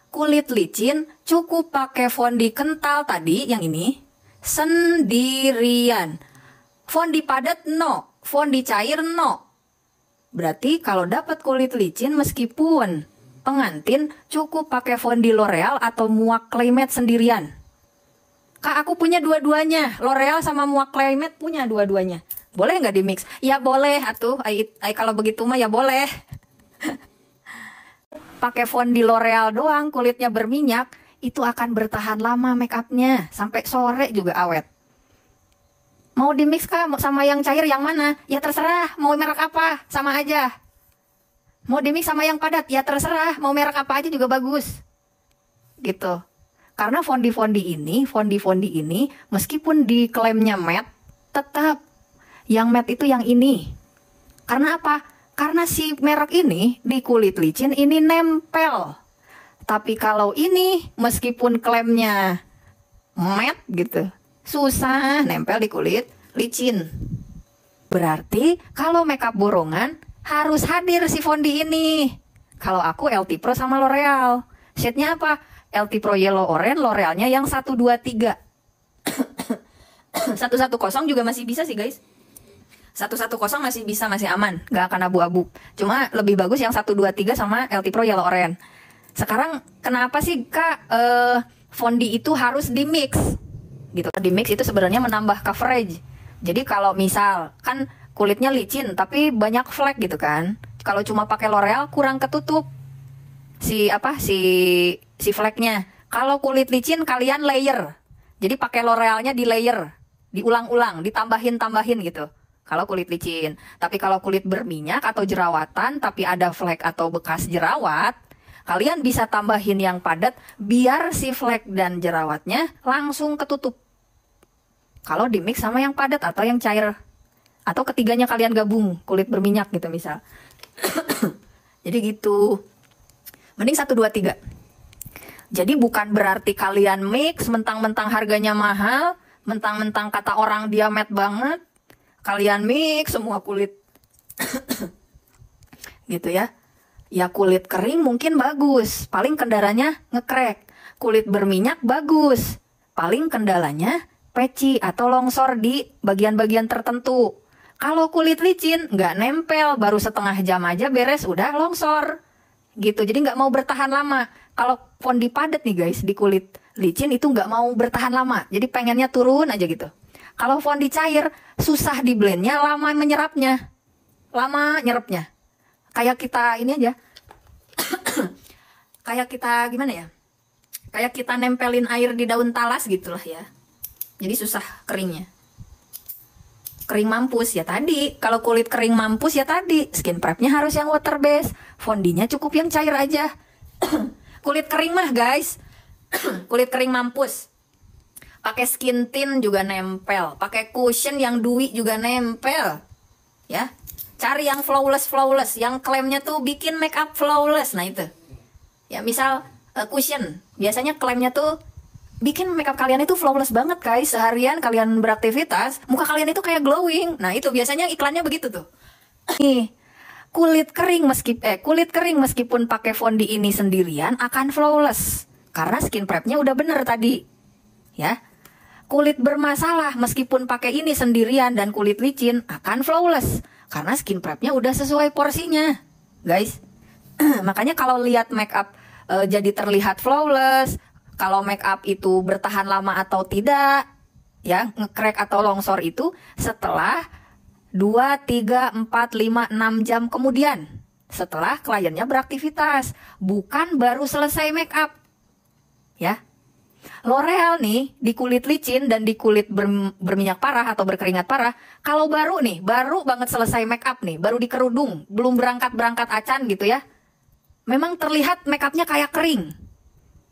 Kulit licin cukup pakai fondi kental tadi yang ini. Sendirian. Fondi padat no. Fondi cair no. Berarti kalau dapat kulit licin meskipun pengantin cukup pakai fondi L'Oreal atau muak clay matte sendirian. Kak aku punya dua-duanya. L'Oreal sama muak clay matte punya dua-duanya. Boleh nggak di mix? Ya boleh atuh. Kalau begitu mah ya boleh. Pakai fondi L'Oreal doang kulitnya berminyak itu akan bertahan lama make upnya sampai sore juga awet. Mau di mix kah sama yang cair yang mana? Ya terserah, mau merek apa, sama aja. Mau di mix sama yang padat, ya terserah, mau merek apa aja juga bagus. Gitu. Karena fondi-fondi ini, meskipun diklaimnya matte, tetap yang matte itu yang ini. Karena apa? Karena si merek ini di kulit licin ini nempel. Tapi kalau ini, meskipun klaimnya matte gitu, susah nempel di kulit licin. Berarti kalau makeup borongan harus hadir si fondi ini. Kalau aku LT Pro sama L'Oreal. Shade-nya apa? LT Pro Yellow Orange, L'Orealnya yang 123. 110 juga masih bisa sih guys. 110 masih bisa, masih aman, gak akan abu-abu. Cuma lebih bagus yang 123 sama LT Pro Yellow Orange. Sekarang kenapa sih Kak fondi itu harus di mix? Gitu. Di mix itu sebenarnya menambah coverage. Jadi kalau misal kan kulitnya licin tapi banyak flek gitu kan. Kalau cuma pakai L'Oreal kurang ketutup si fleknya. Kalau kulit licin kalian layer. Jadi pakai L'Orealnya di layer, diulang-ulang, ditambahin gitu. Kalau kulit licin. Tapi kalau kulit berminyak atau jerawatan tapi ada flek atau bekas jerawat, kalian bisa tambahin yang padat biar si flek dan jerawatnya langsung ketutup. Kalau di mix sama yang padat atau yang cair. Atau ketiganya kalian gabung, kulit berminyak gitu misal. Jadi gitu. Mending 1, 2, 3. Jadi bukan berarti kalian mix, mentang-mentang harganya mahal, mentang-mentang kata orang dia matte banget, kalian mix semua kulit. Gitu ya. Ya kulit kering mungkin bagus, paling kendalanya ngekrek. Kulit berminyak bagus, paling kendalanya peci atau longsor di bagian-bagian tertentu. Kalau kulit licin nggak nempel, baru setengah jam aja beres udah longsor. Gitu, jadi nggak mau bertahan lama. Kalau fondi padat nih guys, di kulit licin itu nggak mau bertahan lama, jadi pengennya turun aja gitu. Kalau fondi cair, susah di blendnya, lama menyerapnya. Lama nyerapnya. Kayak kita ini aja. Kayak kita gimana ya? Kayak kita nempelin air di daun talas gitulah ya. Jadi susah keringnya. Kering mampus ya tadi. Kalau kulit kering mampus ya tadi, skin prepnya harus yang water base, fondinya cukup yang cair aja. Kulit kering mah guys, kulit kering mampus, pakai skin tint juga nempel, pakai cushion yang dewy juga nempel, ya. Cari yang flawless, yang klaimnya tuh bikin make up flawless. Nah itu, ya misal cushion, biasanya klaimnya tuh bikin makeup kalian itu flawless banget guys. Seharian kalian beraktivitas, muka kalian itu kayak glowing. Nah itu biasanya iklannya begitu tuh. Nih, kulit kering meskipun pakai fondi ini sendirian akan flawless karena skin prepnya udah bener tadi. Ya. Kulit bermasalah meskipun pakai ini sendirian dan kulit licin akan flawless karena skin prepnya udah sesuai porsinya. Guys. Makanya kalau lihat makeup jadi terlihat flawless, kalau make up itu bertahan lama atau tidak, ya, ngekrek atau longsor itu setelah 2, 3, 4, 5, 6 jam kemudian. Setelah kliennya beraktivitas, bukan baru selesai make up. Ya. L'Oreal nih, di kulit licin dan di kulit berminyak parah atau berkeringat parah, kalau baru nih, baru banget selesai make up nih, baru di kerudung, belum berangkat-berangkat acan gitu ya. Memang terlihat make upnya kayak kering.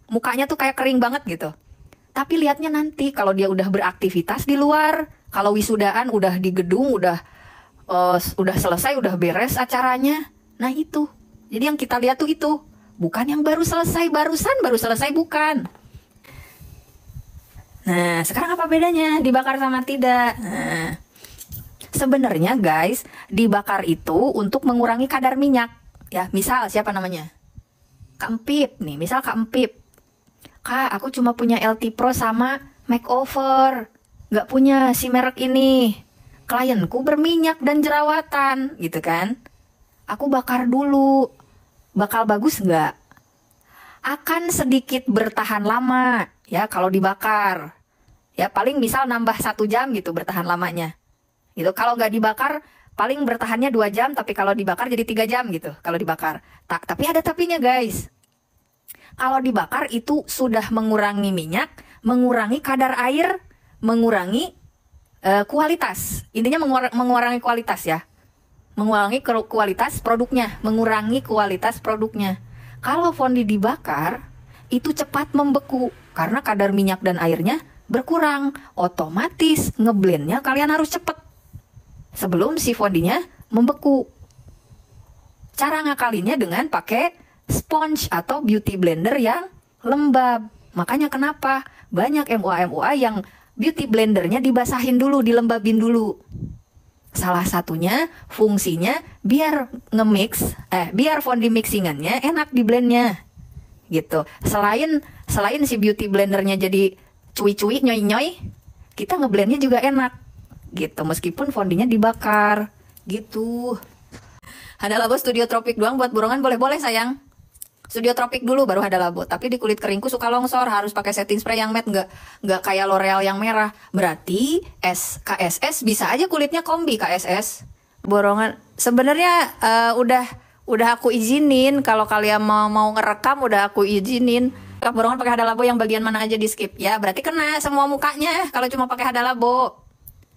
Mukanya tuh kayak kering banget gitu. Tapi lihatnya nanti kalau dia udah beraktivitas di luar, kalau wisudaan udah di gedung, udah selesai, udah beres acaranya. Nah itu. Jadi yang kita lihat tuh itu, bukan yang baru selesai, baru selesai, bukan. Nah, sekarang apa bedanya dibakar sama tidak? Nah, sebenarnya guys, dibakar itu untuk mengurangi kadar minyak. Ya, misal siapa namanya? Kak Empip nih, misal Kak Empip. Kak, aku cuma punya LT Pro sama makeover, nggak punya si merek ini. Klienku berminyak dan jerawatan, gitu kan? Aku bakar dulu, bakal bagus nggak? Akan sedikit bertahan lama, ya kalau dibakar. Ya paling misal nambah 1 jam gitu bertahan lamanya. Gitu. Kalau nggak dibakar, paling bertahannya 2 jam, tapi kalau dibakar jadi 3 jam gitu. Kalau dibakar. Tapi ada tapinya guys. Kalau dibakar itu sudah mengurangi minyak, mengurangi kadar air, mengurangi kualitas. Intinya mengurangi kualitas ya. Mengurangi kualitas produknya, mengurangi kualitas produknya. Kalau fondi dibakar, itu cepat membeku karena kadar minyak dan airnya berkurang. Otomatis ngeblendnya kalian harus cepat sebelum si fondinya membeku. Cara ngakalinnya dengan pakai sponge atau beauty blender yang lembab. Makanya kenapa banyak MUA yang beauty blendernya dibasahin dulu, dilembabin dulu. Salah satunya fungsinya biar biar fondi mixingannya enak di blendnya. Gitu. Selain si beauty blendernya jadi cuy-cuy, nyoy-nyoy, kita ngeblendnya juga enak. Gitu, meskipun fondinya dibakar. Gitu. Hada Labo Studio Tropik doang buat borongan boleh-boleh sayang. Studio Tropik dulu baru Hada Labo. Tapi di kulit keringku suka longsor, harus pakai setting spray yang matte, nggak kayak L'Oreal yang merah. Berarti KSS bisa aja kulitnya kombi KSS. Borongan sebenarnya udah aku izinin kalau kalian mau ngerekam, udah aku izinin. Borongan pakai Hada Labo yang bagian mana aja di skip ya. Berarti kena semua mukanya kalau cuma pakai Hada Labo.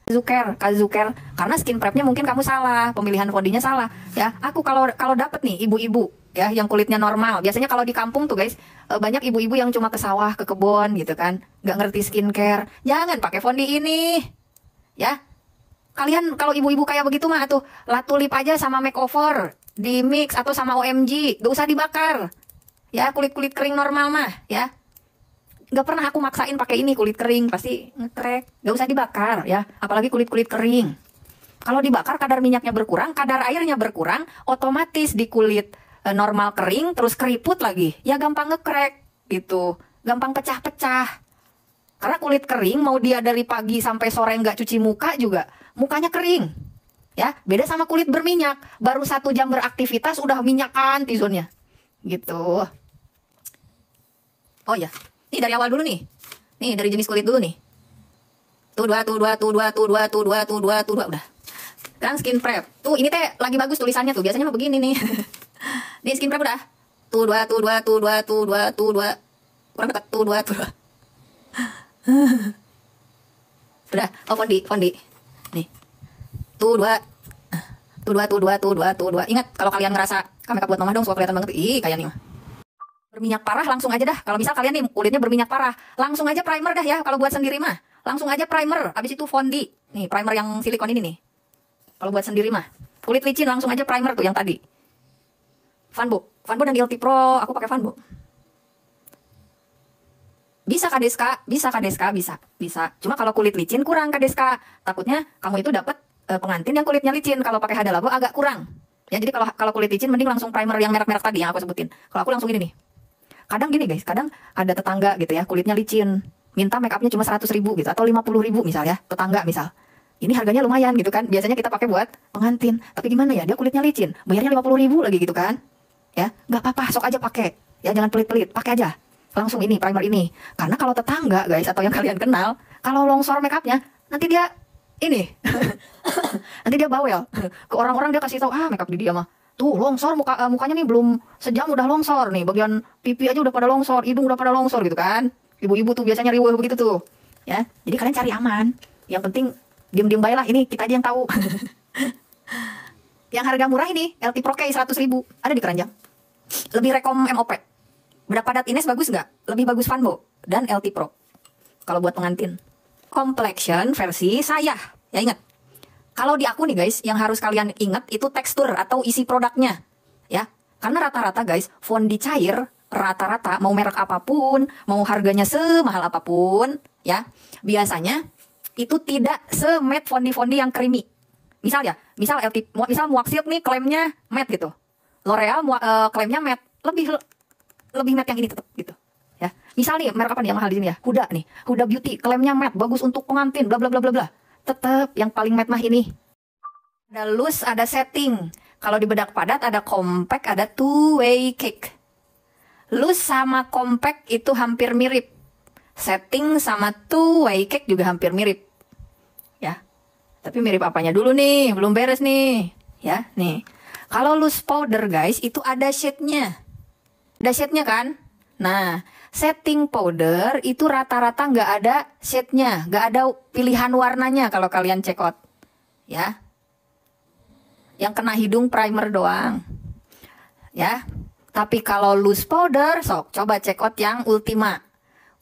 Kak Zuker, karena skin prepnya mungkin kamu salah, pemilihan fondinya salah ya. Aku kalau dapet nih ibu-ibu ya yang kulitnya normal, biasanya kalau di kampung tuh guys banyak ibu-ibu yang cuma ke sawah, ke kebun gitu kan, nggak ngerti skincare, jangan pakai fondi ini ya. Kalian kalau ibu-ibu kayak begitu mah tuh latulip aja sama makeover, di mix atau sama OMG, gak usah dibakar. Ya, kulit-kulit kering normal mah, ya. Gak pernah aku maksain pakai ini kulit kering, pasti ngekrek. Gak usah dibakar, ya. Apalagi kulit-kulit kering. Kalau dibakar kadar minyaknya berkurang, kadar airnya berkurang, otomatis di kulit normal kering, terus keriput lagi. Ya gampang ngekrek, gitu. Gampang pecah-pecah. Karena kulit kering, mau dia dari pagi sampai sore nggak cuci muka juga, mukanya kering. Ya, beda sama kulit berminyak. Baru 1 jam beraktivitas, udah minyakan T-zone-nya. Gitu. Oh ya, ini dari awal dulu nih. Nih dari jenis kulit dulu nih. Tuh dua, udah. Sekarang skin prep. Tuh ini teh lagi bagus tulisannya tuh. Biasanya mah begini nih. Nih skin prep udah. Tuh dua. Kurang dekat. Tuh dua. Udah. Oh fondi. Nih. Tuh dua. Ingat kalau kalian ngerasa makeup buat mama dong, suka kelihatan banget. Ih, kayak nih mah. Berminyak parah langsung aja dah. Kalau misal kalian nih kulitnya berminyak parah, langsung aja primer dah ya. Kalau buat sendiri mah, langsung aja primer. Habis itu fondi. Nih primer yang silikon ini nih. Kalau buat sendiri mah, kulit licin langsung aja primer tuh yang tadi. Funbo dan LT Pro, aku pakai Funbo. Bisa Kadeska, bisa. Cuma kalau kulit licin kurang Kadeska. Takutnya kamu itu dapat pengantin yang kulitnya licin. Kalau pakai Hada Labo agak kurang. Ya jadi kalau kulit licin mending langsung primer yang merek-merek tadi yang aku sebutin. Kalau aku langsung ini nih. Kadang gini guys, kadang ada tetangga gitu ya, kulitnya licin, minta make upnya cuma 100.000 gitu, atau 50.000 misal ya, tetangga misal. Ini harganya lumayan gitu kan, biasanya kita pakai buat pengantin. Tapi gimana ya, dia kulitnya licin, bayarnya 50.000 lagi gitu kan. Ya, nggak apa-apa, sok aja pakai. Ya jangan pelit-pelit, pakai aja. Langsung ini, primer ini. Karena kalau tetangga guys, atau yang kalian kenal, kalau longsor make upnya, nanti dia, ini, nanti dia bawel. Ke orang-orang dia kasih tahu, make up di dia mah. Tuh longsor mukanya nih belum sejam udah longsor nih, bagian pipi aja udah pada longsor, hidung udah pada longsor gitu kan. Ibu-ibu tuh biasanya riweuh begitu tuh. Ya, jadi kalian cari aman. Yang penting diem-diem baiklah, ini kita aja yang tahu. Yang harga murah ini LT Pro K 100.000 ada di keranjang. Lebih rekom MOP. Bedak padat Ines bagus nggak? Lebih bagus Funbo dan LT Pro. Kalau buat pengantin. Complexion versi saya. Ya ingat. Kalau di aku nih guys, yang harus kalian ingat itu tekstur atau isi produknya. Ya, karena rata-rata guys, fondi cair, rata-rata mau merek apapun, mau harganya semahal apapun, ya, biasanya itu tidak se-matte fondi-fondi yang creamy. Misal Muak Silk nih klaimnya matte gitu. L'Oreal klaimnya matte, lebih matte yang ini tetap gitu. Ya, misal nih merek apa nih yang mahal di sini ya? Huda nih, Huda Beauty klaimnya matte, bagus untuk pengantin, bla bla bla bla bla. Tetap yang paling matte mah ini. Ada loose, ada setting. Kalau di bedak padat ada compact, ada two-way cake. Loose sama compact itu hampir mirip. Setting sama two-way cake juga hampir mirip. Ya. Tapi mirip apanya dulu nih? Belum beres nih. Ya, nih. Kalau loose powder guys, itu ada shade-nya. Ada shade-nya kan? Nah, setting powder itu rata-rata nggak ada shade-nya, nggak ada pilihan warnanya kalau kalian check out. Ya. Yang kena hidung primer doang. Ya. Tapi kalau loose powder, sok coba check out yang Ultima.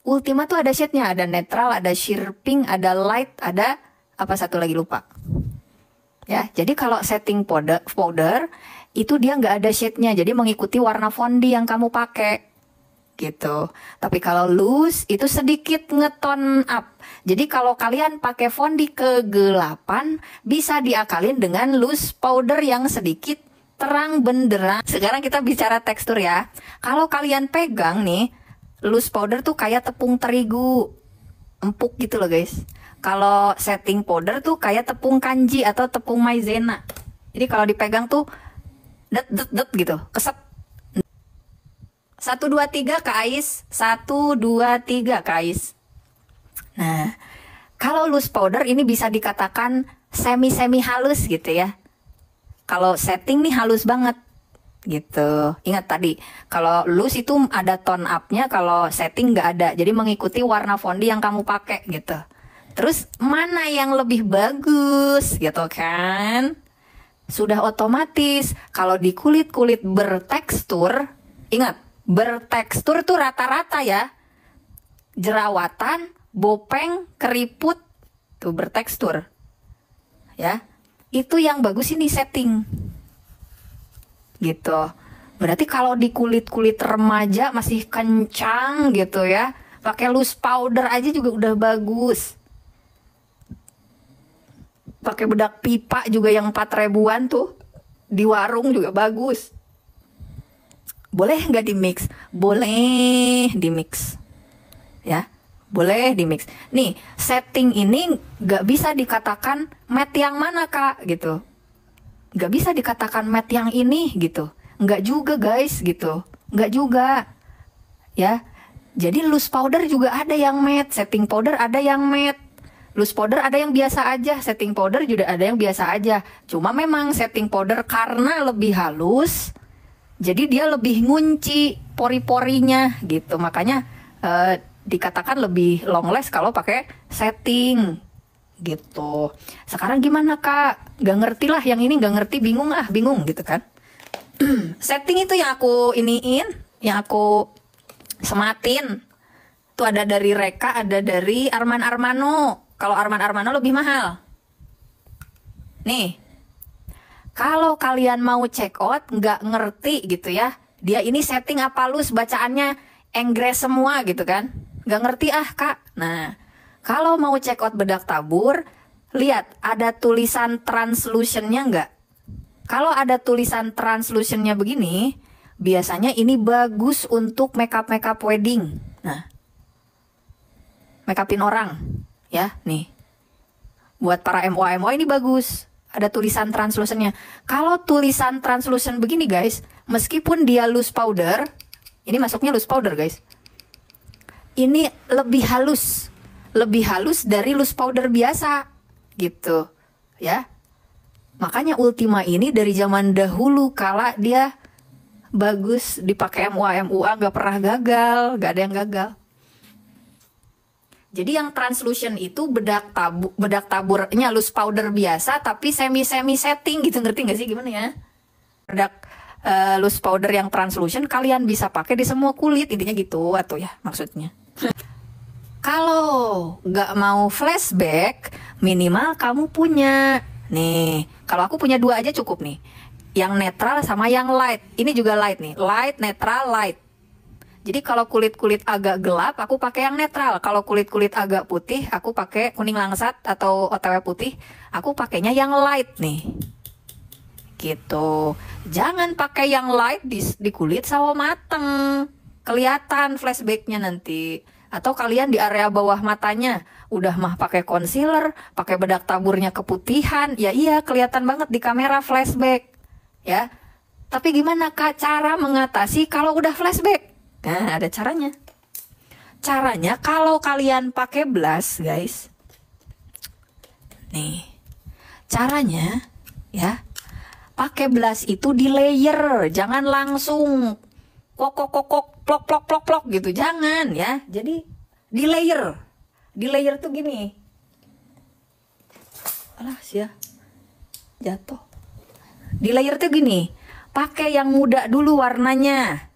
Ultima tuh ada shade-nya, ada netral, ada sheer pink, ada light, ada apa satu lagi lupa. Ya, jadi kalau setting powder itu dia nggak ada shade-nya, jadi mengikuti warna fondi yang kamu pakai. Gitu. Tapi kalau loose itu sedikit ngeton up. Jadi kalau kalian pakai fondi kegelapan, bisa diakalin dengan loose powder yang sedikit terang benderang. Sekarang kita bicara tekstur ya. Kalau kalian pegang nih, loose powder tuh kayak tepung terigu, empuk gitu loh guys. Kalau setting powder tuh kayak tepung kanji atau tepung maizena. Jadi kalau dipegang tuh det gitu, kesep. 1 2 3 ke ais, 1 2 3 ke ais. Nah, kalau loose powder ini bisa dikatakan semi halus gitu ya. Kalau setting nih halus banget gitu. Ingat tadi, kalau loose itu ada tone up-nya, kalau setting nggak ada. Jadi mengikuti warna fondi yang kamu pakai gitu. Terus mana yang lebih bagus gitu kan? Sudah otomatis kalau di kulit-kulit bertekstur, ingat, bertekstur tuh rata-rata ya. Jerawatan, bopeng, keriput tuh bertekstur. ya. Itu yang bagus ini setting. Gitu. Berarti kalau di kulit-kulit remaja masih kencang gitu ya, pakai loose powder aja juga udah bagus. Pakai bedak pipa juga yang 4 ribuan tuh di warung juga bagus. Boleh nggak di mix? Boleh di mix, ya. Boleh di mix. Nih, setting ini nggak bisa dikatakan matte yang mana kak, gitu. Nggak bisa dikatakan matte yang ini, gitu. Nggak juga guys, gitu. Nggak juga, ya. Jadi loose powder juga ada yang matte, setting powder ada yang matte. Loose powder ada yang biasa aja, setting powder juga ada yang biasa aja. Cuma memang setting powder karena lebih halus, jadi dia lebih ngunci pori-porinya gitu. Makanya dikatakan lebih long last kalau pakai setting gitu. Sekarang gimana kak? Gak ngerti lah yang ini, gak ngerti, bingung gitu kan. Setting itu yang aku iniin, yang aku sematin. Itu ada dari Reka, ada dari Arman Armano. Kalau Arman Armano lebih mahal. Nih, kalau kalian mau check out, nggak ngerti gitu ya, dia ini setting apa loose, bacaannya Inggris semua gitu kan, nggak ngerti kak. Nah, kalau mau check out bedak tabur, lihat ada tulisan translusionnya nggak? Kalau ada tulisan translusionnya begini, biasanya ini bagus untuk makeup wedding. Nah, makeupin orang. Ya, nih. Buat para MUA ini bagus. Ada tulisan translusionnya. Kalau tulisan translusion begini guys, meskipun dia loose powder, ini masuknya loose powder guys. Ini lebih halus. Lebih halus dari loose powder biasa. Gitu. Ya. Makanya Ultima ini dari zaman dahulu kala dia bagus dipakai MUA gak pernah gagal, gak ada yang gagal. Jadi yang translusion itu bedak taburnya loose powder biasa tapi semi setting gitu, ngerti nggak sih gimana ya? Bedak loose powder yang translusion kalian bisa pakai di semua kulit, intinya gitu atau ya maksudnya. Kalau nggak mau flashback, minimal kamu punya nih. Kalau aku punya 2 aja cukup nih, yang netral sama yang light. Ini juga light nih, light, netral, light. Jadi kalau kulit-kulit agak gelap, aku pakai yang netral. Kalau kulit-kulit agak putih, aku pakai kuning langsat atau OTW putih. Aku pakainya yang light nih. Gitu. Jangan pakai yang light di kulit sawo mateng. Kelihatan flashbacknya nanti. Atau kalian di area bawah matanya, udah mah pakai concealer, pakai bedak taburnya keputihan. Ya iya, kelihatan banget di kamera flashback. Ya. Tapi gimana kak cara mengatasi kalau udah flashback? Nah, ada caranya. Caranya kalau kalian pakai blush, guys. Nih. Caranya ya, pakai blush itu di layer, jangan langsung kokok plok gitu, jangan ya. Jadi di layer. Di layer tuh gini. Alah, sia. Jatuh. Di layer tuh gini. Pakai yang muda dulu warnanya.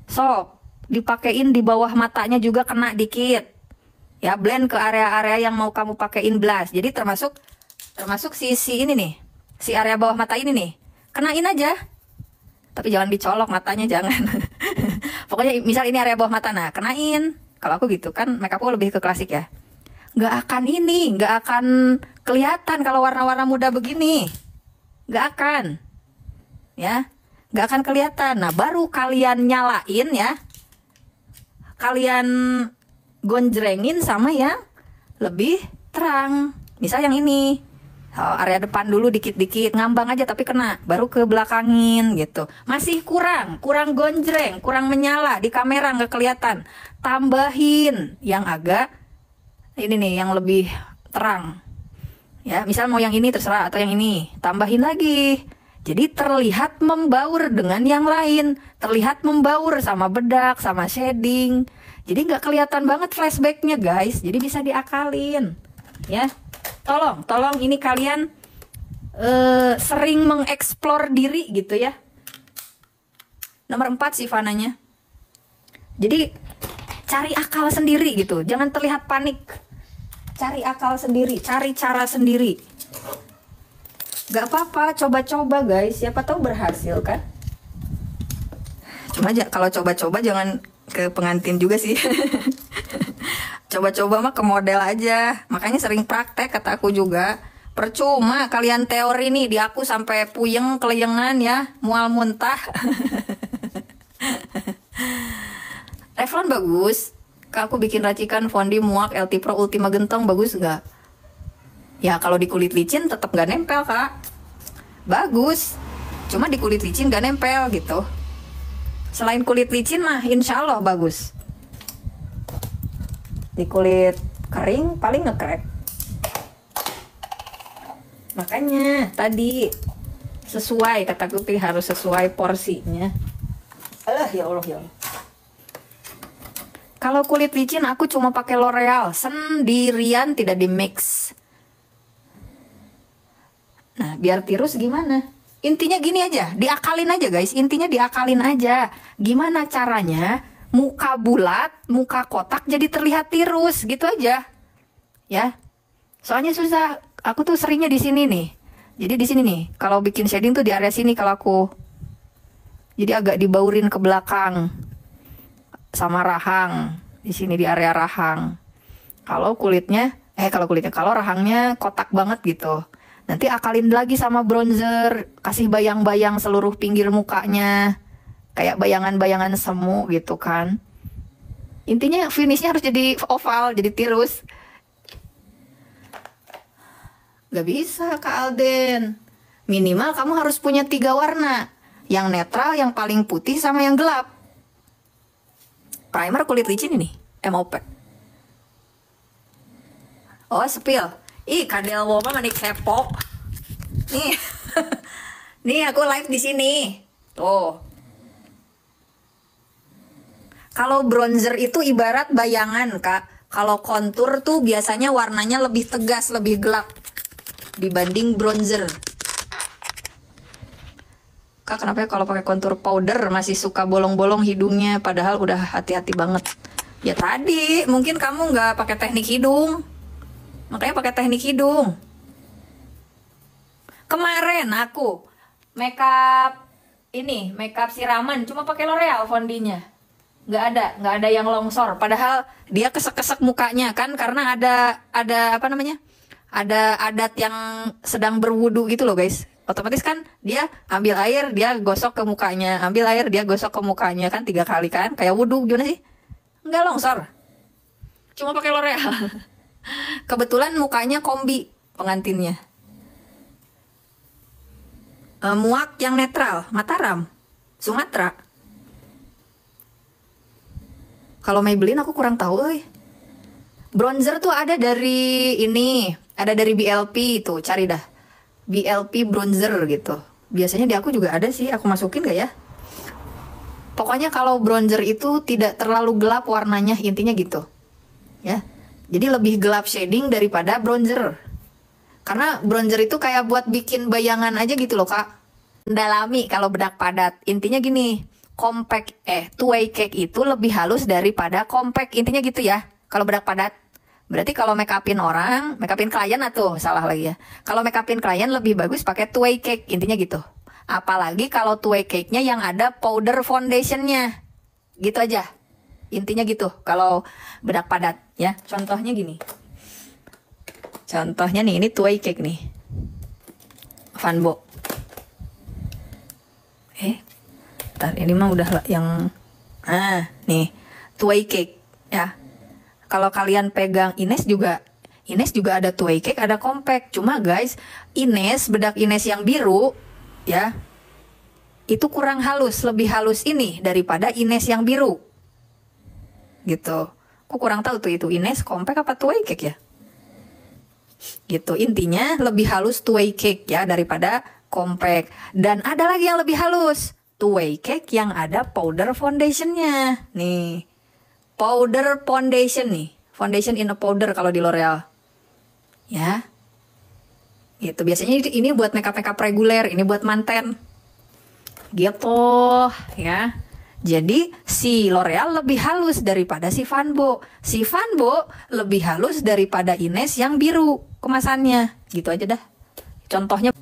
Sok, dipakein di bawah matanya juga kena dikit. Ya, blend ke area-area yang mau kamu pakein blush. Jadi termasuk si ini nih. Si area bawah mata ini nih. Kenain aja. Tapi jangan dicolok matanya, jangan. Pokoknya misal ini area bawah mata, nah kenain. Kalau aku gitu kan, makeupku lebih ke klasik ya. Nggak akan kelihatan kalau warna-warna muda begini. Nggak akan. Ya. Nggak akan kelihatan. Nah, baru kalian nyalain ya. Kalian gonjrengin sama yang lebih terang. Misal yang ini. Area depan dulu dikit-dikit. Ngambang aja tapi kena. Baru ke belakangin gitu. Masih kurang gonjreng. Kurang menyala. Di kamera nggak kelihatan. Tambahin yang agak ini nih, yang lebih terang. Ya, misal mau yang ini terserah. Atau yang ini. Tambahin lagi. Jadi terlihat membaur dengan yang lain. Terlihat membaur sama bedak, sama shading. Jadi nggak kelihatan banget flashbacknya guys. Jadi bisa diakalin. Ya, tolong ini kalian sering mengeksplor diri gitu ya. Nomor 4 sih Vananya. Jadi cari akal sendiri gitu. Jangan terlihat panik. Cari akal sendiri, cari cara sendiri. Gak apa-apa, coba-coba guys, siapa tahu berhasil kan. Cuma kalau coba-coba jangan ke pengantin juga sih. Coba-coba mah ke model aja. Makanya sering praktek kata aku juga. Percuma kalian teori nih di aku sampai puyeng keleyengan ya, mual muntah. Revlon bagus. Aku bikin racikan Fondi Muak LT Pro Ultima Gentong bagus nggak? Ya kalau di kulit licin tetap nggak nempel kak. Bagus. Cuma di kulit licin nggak nempel gitu. Selain kulit licin mah insya Allah bagus. Di kulit kering paling ngekrek. Makanya tadi sesuai kataku harus sesuai porsinya. Ya Allah ya Allah. Kalau kulit licin aku cuma pakai L'Oreal sendirian, tidak di mix. Nah biar tirus gimana? Intinya gini aja, diakalin aja guys. Intinya diakalin aja. Gimana caranya muka bulat, muka kotak jadi terlihat tirus gitu aja. Ya. Soalnya susah. Aku tuh seringnya di sini nih. Jadi di sini nih, kalau bikin shading tuh di area sini kalau aku. Jadi agak dibaurin ke belakang. Sama rahang. Di sini di area rahang. Kalau rahangnya kotak banget gitu. Nanti akalin lagi sama bronzer, kasih bayang-bayang seluruh pinggir mukanya. Kayak bayangan-bayangan semu gitu kan. Intinya finishnya harus jadi oval, jadi tirus. Gak bisa Kak Alden. Minimal kamu harus punya 3 warna. Yang netral, yang paling putih, sama yang gelap. Primer kulit licin ini, MOP. Oh, spill. Ih, Kadel Woma manik kepo. Nih. Nih aku live di sini. Tuh. Kalau bronzer itu ibarat bayangan, Kak. Kalau kontur tuh biasanya warnanya lebih tegas, lebih gelap dibanding bronzer. Kak, kenapa ya kalau pakai kontur powder masih suka bolong-bolong hidungnya padahal udah hati-hati banget? Ya tadi, mungkin kamu nggak pakai teknik hidung. Makanya pakai teknik hidung. Kemarin aku makeup siraman cuma pakai L'Oreal fondinya. Nggak ada yang longsor. Padahal dia kesek-kesek mukanya kan karena ada apa namanya? Ada adat yang sedang berwudu gitu loh guys. Otomatis kan dia ambil air, dia gosok ke mukanya, ambil air, dia gosok ke mukanya kan 3 kali kan? Kayak wudu gimana sih? Nggak longsor. Cuma pakai L'Oreal. Kebetulan mukanya kombi pengantinnya. Muak yang netral, Mataram, Sumatera. Kalau Maybelline aku kurang tahu. Bronzer tuh ada dari ini, ada dari BLP itu, cari dah. BLP bronzer gitu. Biasanya di aku juga ada sih, aku masukin gak ya? Pokoknya kalau bronzer itu tidak terlalu gelap warnanya, intinya gitu. Ya. Jadi lebih gelap shading daripada bronzer. Karena bronzer itu kayak buat bikin bayangan aja gitu loh kak. Mendalami kalau bedak padat. Intinya gini, two-way cake itu lebih halus daripada compact. Intinya gitu ya, kalau bedak padat. Berarti kalau make upin orang, make upin klien atau salah lagi ya. Kalau make upin klien lebih bagus pakai two-way cake. Intinya gitu. Apalagi kalau two-way cake-nya yang ada powder foundation-nya. Gitu aja. Intinya gitu, kalau bedak padat ya. Contohnya gini. Contohnya nih, ini two-way cake nih. Fanbo. Ntar ini mah udah yang nih, two-way cake ya. Kalau kalian pegang Ines juga ada two-way cake, ada compact. Cuma guys, bedak Ines yang biru ya. Itu kurang halus, lebih halus ini daripada Ines yang biru. Gitu. Aku kurang tahu tuh itu Ines compact apa two-way cake ya. Gitu. Intinya lebih halus two-way cake ya daripada compact. Dan ada lagi yang lebih halus, two-way cake yang ada powder foundationnya. Nih, powder foundation nih, foundation in a powder kalau di L'Oreal. Ya. Gitu. Biasanya ini buat makeup reguler, ini buat manten. Gitu ya. Jadi si L'Oreal lebih halus daripada si Fanbo. Si Fanbo lebih halus daripada Ines yang biru kemasannya. Gitu aja dah. Contohnya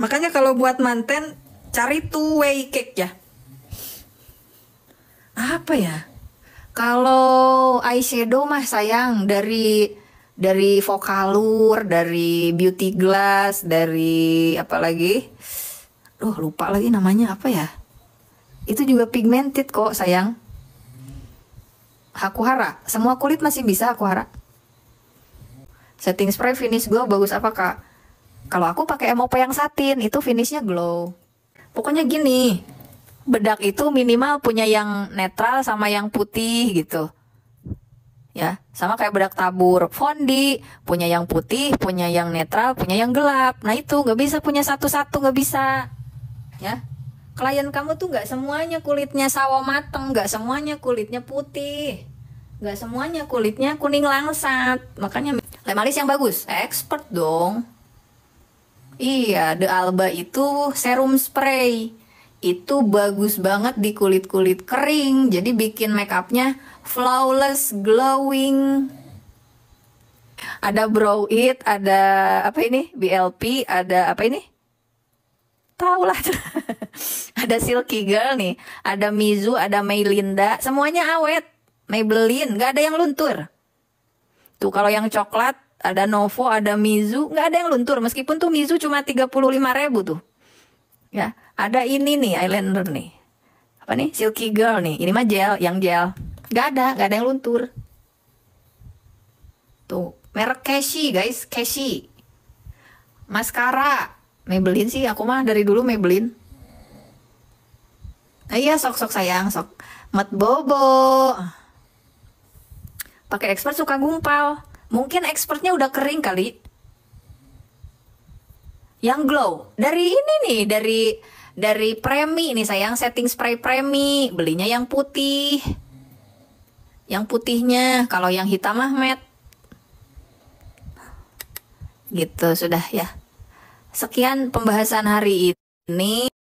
Makanya kalau buat manten cari two way cake ya. Apa ya? Kalau eyeshadow mah sayang dari Vocalour, dari Beauty Glass, dari apa lagi? Lupa lagi namanya apa ya? Itu juga pigmented kok sayang. Hakuhara, semua kulit masih bisa Hakuhara. Setting spray finish glow bagus apa kak? Kalau aku pakai MOP yang satin, itu finishnya glow. Pokoknya gini, bedak itu minimal punya yang netral sama yang putih gitu. Ya, sama kayak bedak tabur. Fondi punya yang putih, punya yang netral, punya yang gelap. Nah itu nggak bisa punya satu-satu, nggak bisa. Ya, klien kamu tuh nggak semuanya kulitnya sawo mateng, nggak semuanya kulitnya putih, nggak semuanya kulitnya kuning langsat. Makanya lem alis yang bagus, expert dong. Iya, The Alba itu serum spray. Itu bagus banget di kulit-kulit kering. Jadi bikin make upnya flawless, glowing. Ada Brow It, ada apa ini? BLP, ada apa ini? Tahu lah. Ada Silky Girl nih, ada Mizu, ada Meilinda. Semuanya awet. Maybelline, nggak ada yang luntur. Tuh kalau yang coklat, ada Novo, ada Mizu, nggak ada yang luntur. Meskipun tuh Mizu cuma 35.000 tuh. Ya, ada ini nih eyeliner nih. Apa nih? Silky Girl nih. Ini mah gel, yang gel. Nggak ada yang luntur. Tuh, merek Keshi guys, Keshi. Maskara, Maybelline sih. Aku mah dari dulu Maybelline. Iya, sok-sok sayang, sok. Mat Bobo. Pakai expert suka gumpal. Mungkin expertnya udah kering kali. Yang glow dari ini nih, dari Premi nih sayang, setting spray Premi. Belinya yang putih. Yang putihnya, kalau yang hitam mah matte. Gitu sudah ya. Sekian pembahasan hari ini.